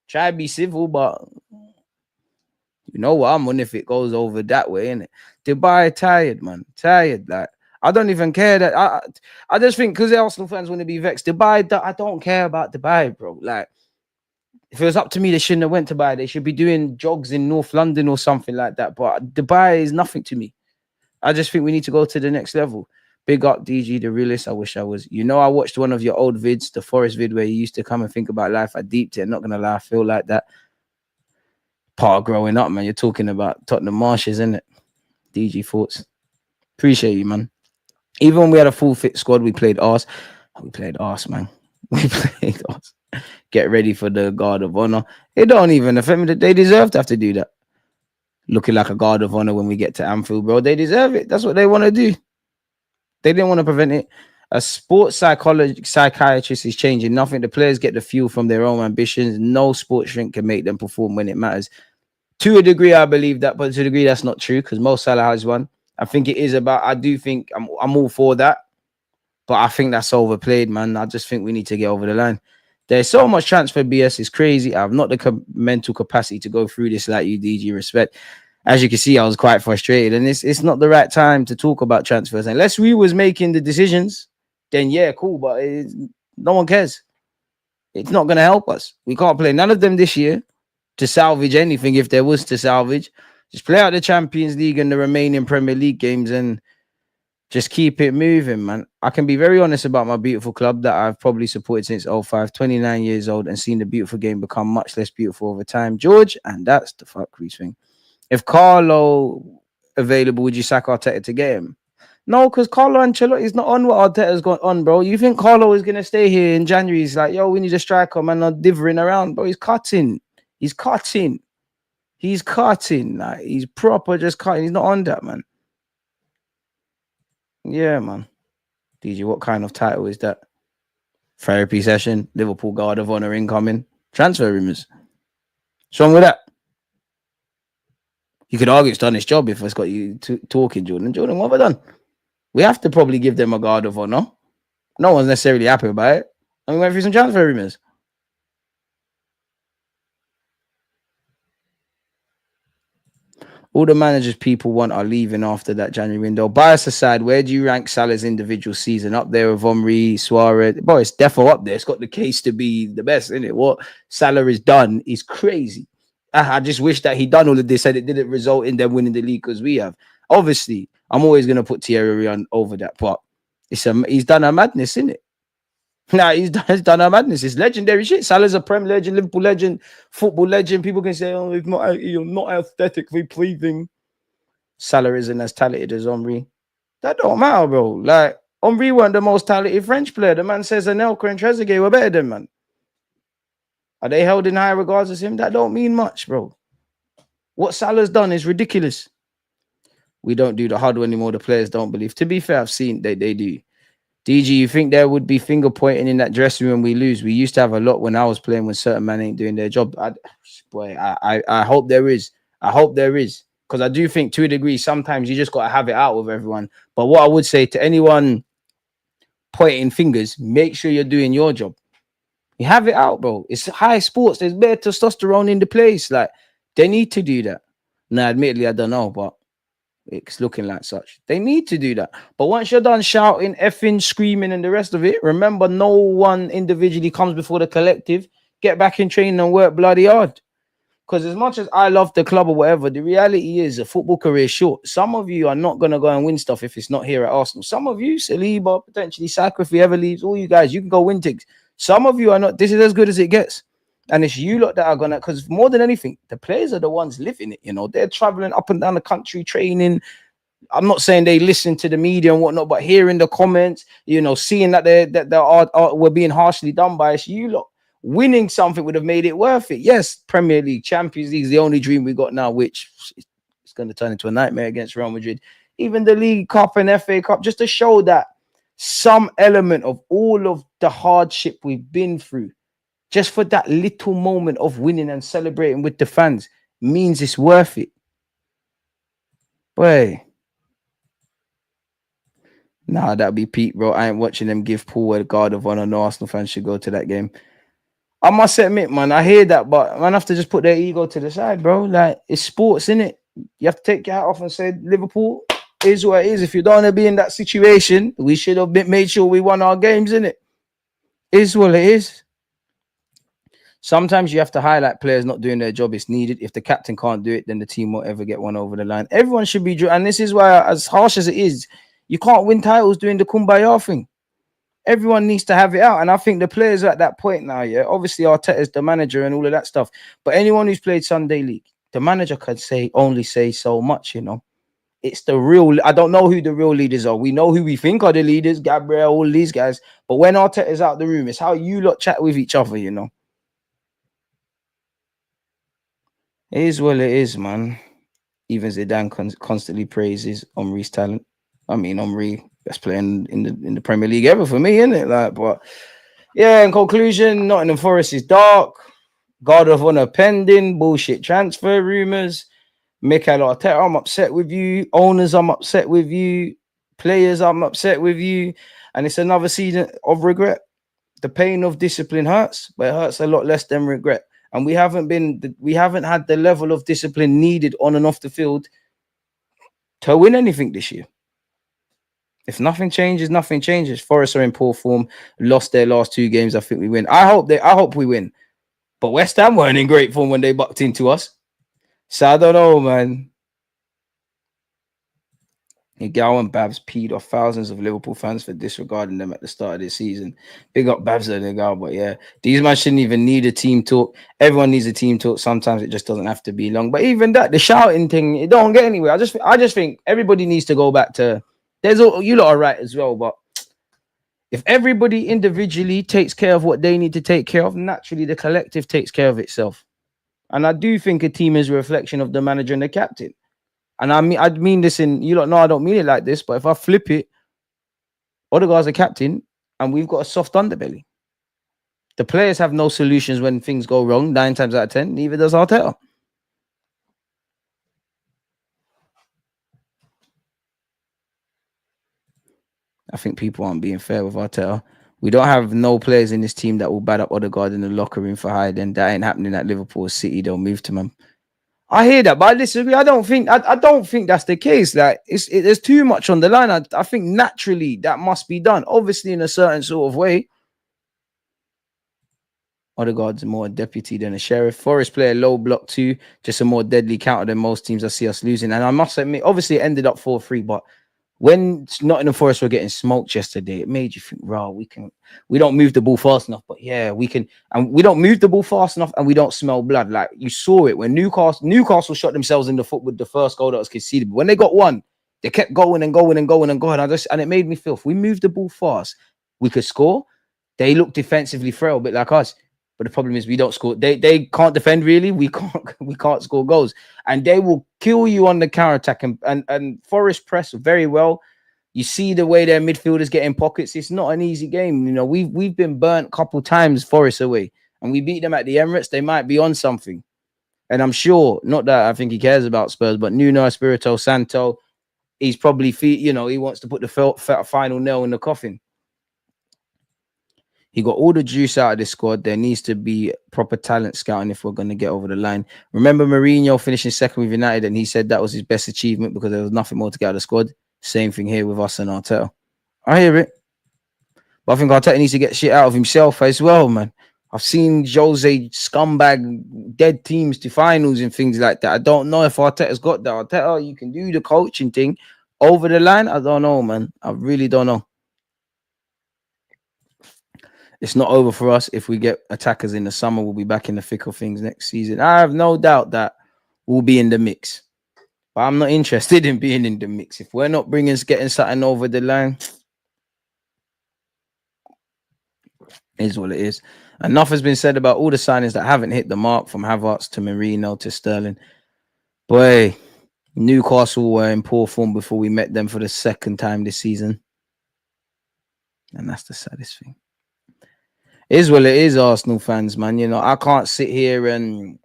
try to be civil, but you know what I'm on if it goes over that way, innit? Dubai tired, man. Tired. Like, I don't even care that I just think because the Arsenal fans want to be vexed. Dubai, I don't care about Dubai, bro. Like, if it was up to me, they shouldn't have went to Dubai. They should be doing jogs in North London or something like that. But Dubai is nothing to me. I just think we need to go to the next level. Big up DG, the realist. I wish I was. You know, I watched one of your old vids, the Forest vid, where you used to come and think about life. I deeped it. Not gonna lie, I feel like that part of growing up, man. You're talking about Tottenham Marshes, isn't it? DG thoughts. Appreciate you, man. Even when we had a full fit squad, we played arse. We played arse, man. We played arse. Get ready for the guard of honor. It don't even affect me that they deserve to have to do that. Looking like a guard of honor when we get to Anfield, bro. They deserve it. That's what they want to do. They didn't want to prevent it. A sports psychiatrist is changing nothing. The players get the fuel from their own ambitions. No sports shrink can make them perform when it matters. To a degree, I believe that, but to a degree, that's not true because Mo Salah has one. I think it is about. I do think I'm all for that, but I think that's overplayed, man. I just think we need to get over the line. There's so much transfer BS. It's crazy. I have not the mental capacity to go through this like you, DG. Respect. As you can see, I was quite frustrated, and it's not the right time to talk about transfers. Unless we was making the decisions, then yeah, cool. But no one cares. It's not going to help us. We can't play none of them this year to salvage anything if there was to salvage. Just play out the Champions League and the remaining Premier League games and just keep it moving, man. I can be very honest about my beautiful club that I've probably supported since 05, 29 years old, and seen the beautiful game become much less beautiful over time. George, and that's the fuck Reese thing. If Carlo available, would you sack Arteta to get him? No, because Carlo Ancelotti is not on what Arteta's got on, bro. You think Carlo is going to stay here in January? He's like, yo, we need a striker, man, not divering around, bro. He's cutting. He's cutting. He's cutting. Like, he's proper just cutting. He's not on that, man. Yeah, man. DG, what kind of title is that? Therapy session, Liverpool Guard of Honor incoming, transfer rumours. What's wrong with that? You could argue it's done its job if it's got you talking, Jordan. Jordan, what have I done? We have to probably give them a Guard of Honor. No one's necessarily happy about it. And we went through some transfer rumours. All the managers people want are leaving after that January window. Bias aside, where do you rank Salah's individual season? Up there with Omri, Suarez? Boy, it's defo up there. It's got the case to be the best, isn't it? What Salah has done is crazy. I just wish that he'd done all of this and it didn't result in them winning the league because we have. Obviously, I'm always going to put Thierry on over that, but he's done a madness, isn't it? Nah, he's done a madness. It's legendary shit. Salah's a Prem legend, Liverpool legend, football legend. People can say, oh, he's not aesthetically pleasing. Salah isn't as talented as Omri. That don't matter, bro. Like, Omri weren't the most talented French player. The man says Anelka and Trezeguet were better than, man. Are they held in high regards as him? That don't mean much, bro. What Salah's done is ridiculous. We don't do the huddle anymore. The players don't believe. To be fair, I've seen they do. DG, you think there would be finger pointing in that dressing room when we lose? We used to have a lot when I was playing when certain men ain't doing their job. I hope there is. I hope there is. Because I do think to a degree, sometimes you just got to have it out with everyone. But what I would say to anyone pointing fingers, make sure you're doing your job. You have it out, bro. It's high sports. There's better testosterone in the place. Like, they need to do that. Now, admittedly, I don't know, but it's looking like such. They need to do that. But once you're done shouting, effing, screaming, and the rest of it, remember, no one individually comes before the collective. Get back in training and work bloody hard. Because as much as I love the club or whatever, the reality is a football career is short. Some of you are not going to go and win stuff if it's not here at Arsenal. Some of you, Saliba, potentially Saka, if he ever leaves, all you guys, you can go win things. Some of you are not. This is as good as it gets. And it's you lot that are going to, because more than anything, the players are the ones living it. You know, they're traveling up and down the country, training. I'm not saying they listen to the media and whatnot, but hearing the comments, you know, seeing that we're being harshly done by us, you lot. Winning something would have made it worth it. Yes, Premier League, Champions League is the only dream we got now, which is going to turn into a nightmare against Real Madrid. Even the League Cup and FA Cup, just to show that some element of all of the hardship we've been through, just for that little moment of winning and celebrating with the fans, means it's worth it. Boy. Nah, that'd be Pete, bro. I ain't watching them give Paul a Guard of Honor. No Arsenal fans should go to that game. I must admit, man, I hear that, but man have to just put their ego to the side, bro. Like, it's sports, innit? You have to take your hat off and say, Liverpool, Is what it is. If you don't want to be in that situation, we should have made sure we won our games, innit? Is what it is. Sometimes you have to highlight players not doing their job. It's needed. If the captain can't do it, then the team won't ever get one over the line. Everyone should be, and this is why, as harsh as it is, you can't win titles doing the kumbaya thing. Everyone needs to have it out. And I think the players are at that point now, yeah. Obviously, Arteta's the manager and all of that stuff. But anyone who's played Sunday League, the manager can only say so much, you know. It's the real, I don't know who the real leaders are. We know who we think are the leaders, Gabriel, all these guys. But when Arteta's out the room, it's how you lot chat with each other, you know. It is what it is, man. Even Zidane constantly praises Omri's talent. I mean, Omri, best player in the Premier League ever for me, isn't it? Like, but yeah, in conclusion, Nottingham Forest is dark. God of Honor pending. Bullshit transfer rumors. Mikel Arteta, I'm upset with you. Owners, I'm upset with you. Players, I'm upset with you. And it's another season of regret. The pain of discipline hurts, but it hurts a lot less than regret. And we haven't had the level of discipline needed on and off the field to win anything this year. If nothing changes, nothing changes. Forest are in poor form, lost their last 2 games. I think we win. I hope we win. But West Ham weren't in great form when they bucked into us. So I don't know, man. Gal and Babs peed off thousands of Liverpool fans for disregarding them at the start of this season. Big up Babs and Gal, but yeah, these man shouldn't even need a team talk. Everyone needs a team talk. Sometimes it just doesn't have to be long. But even that, the shouting thing, it don't get anywhere. I just think everybody needs to go back to. You lot are right as well, but if everybody individually takes care of what they need to take care of, naturally the collective takes care of itself. And I do think a team is a reflection of the manager and the captain. And I mean this in, you lot know I don't mean it like this, but if I flip it, Odegaard's a captain and we've got a soft underbelly. The players have no solutions when things go wrong 9 times out of 10, neither does Arteta. I think people aren't being fair with Arteta. We don't have no players in this team that will bad up Odegaard in the locker room for hire. Then that ain't happening at Liverpool City. They'll move to him. I hear that, but I disagree. I don't think that's the case. Like there's too much on the line. I think naturally that must be done, obviously in a certain sort of way. Odegaard's more a deputy than a sheriff. Forest play a low block 2, just a more deadly counter than most teams I see us losing. And I must admit, obviously it ended up 4-3, but when Nottingham Forest were getting smoked yesterday, it made you think, "Raw, we don't move the ball fast enough, but yeah, we can." And we don't move the ball fast enough, and we don't smell blood. Like you saw it when Newcastle shot themselves in the foot with the first goal that was conceded. But when they got one, they kept going and going and going and going. And it made me feel if we moved the ball fast, we could score. They look defensively frail, a bit like us. But the problem is we don't score. They can't defend really. We can't score goals, and they will kill you on the counter attack. And Forest press very well. You see the way their midfielders get in pockets. It's not an easy game. You know, we've been burnt a couple times Forest away, and we beat them at the Emirates. They might be on something, and I'm sure not that I think he cares about Spurs, but Nuno Espirito Santo, he's probably he wants to put the final nail in the coffin. He got all the juice out of this squad. There needs to be proper talent scouting if we're going to get over the line. Remember Mourinho finishing second with United, and he said that was his best achievement because there was nothing more to get out of the squad. Same thing here with us and Arteta. I hear it. But I think Arteta needs to get shit out of himself as well, man. I've seen Jose scumbag dead teams to finals and things like that. I don't know if Arteta's got that. Arteta, you can do the coaching thing. Over the line, I don't know, man. I really don't know. It's not over for us. If we get attackers in the summer, we'll be back in the thick of things next season. I have no doubt that we'll be in the mix. But I'm not interested in being in the mix. If we're not getting something over the line, is what it is. Enough has been said about all the signings that haven't hit the mark, from Havertz to Marino to Sterling. Boy, Newcastle were in poor form before we met them for the second time this season. And that's the saddest thing. Is what it is, Arsenal fans, man. You know, I can't sit here and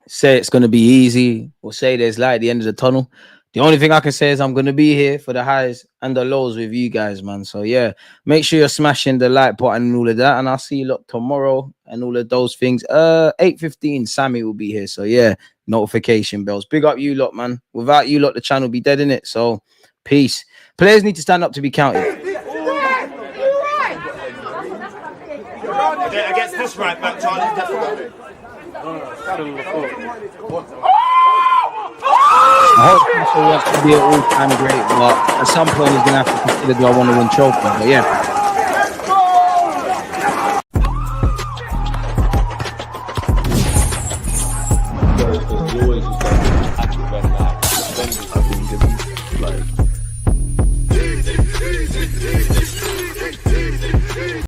say it's going to be easy or say there's light at the end of the tunnel. The only thing I can say is I'm going to be here for the highs and the lows with you guys, man. So, yeah, make sure you're smashing the like button and all of that. And I'll see you lot tomorrow and all of those things. 8:15, Sammy will be here. So, yeah, notification bells. Big up you lot, man. Without you lot, the channel will be dead, innit? So, Peace. Players need to stand up to be counted. Against this right back, Charlie's definitely. I hope Castle wants to be an all-time great, but at some point he's going to have to consider, do I want to win trophy? But yeah. Always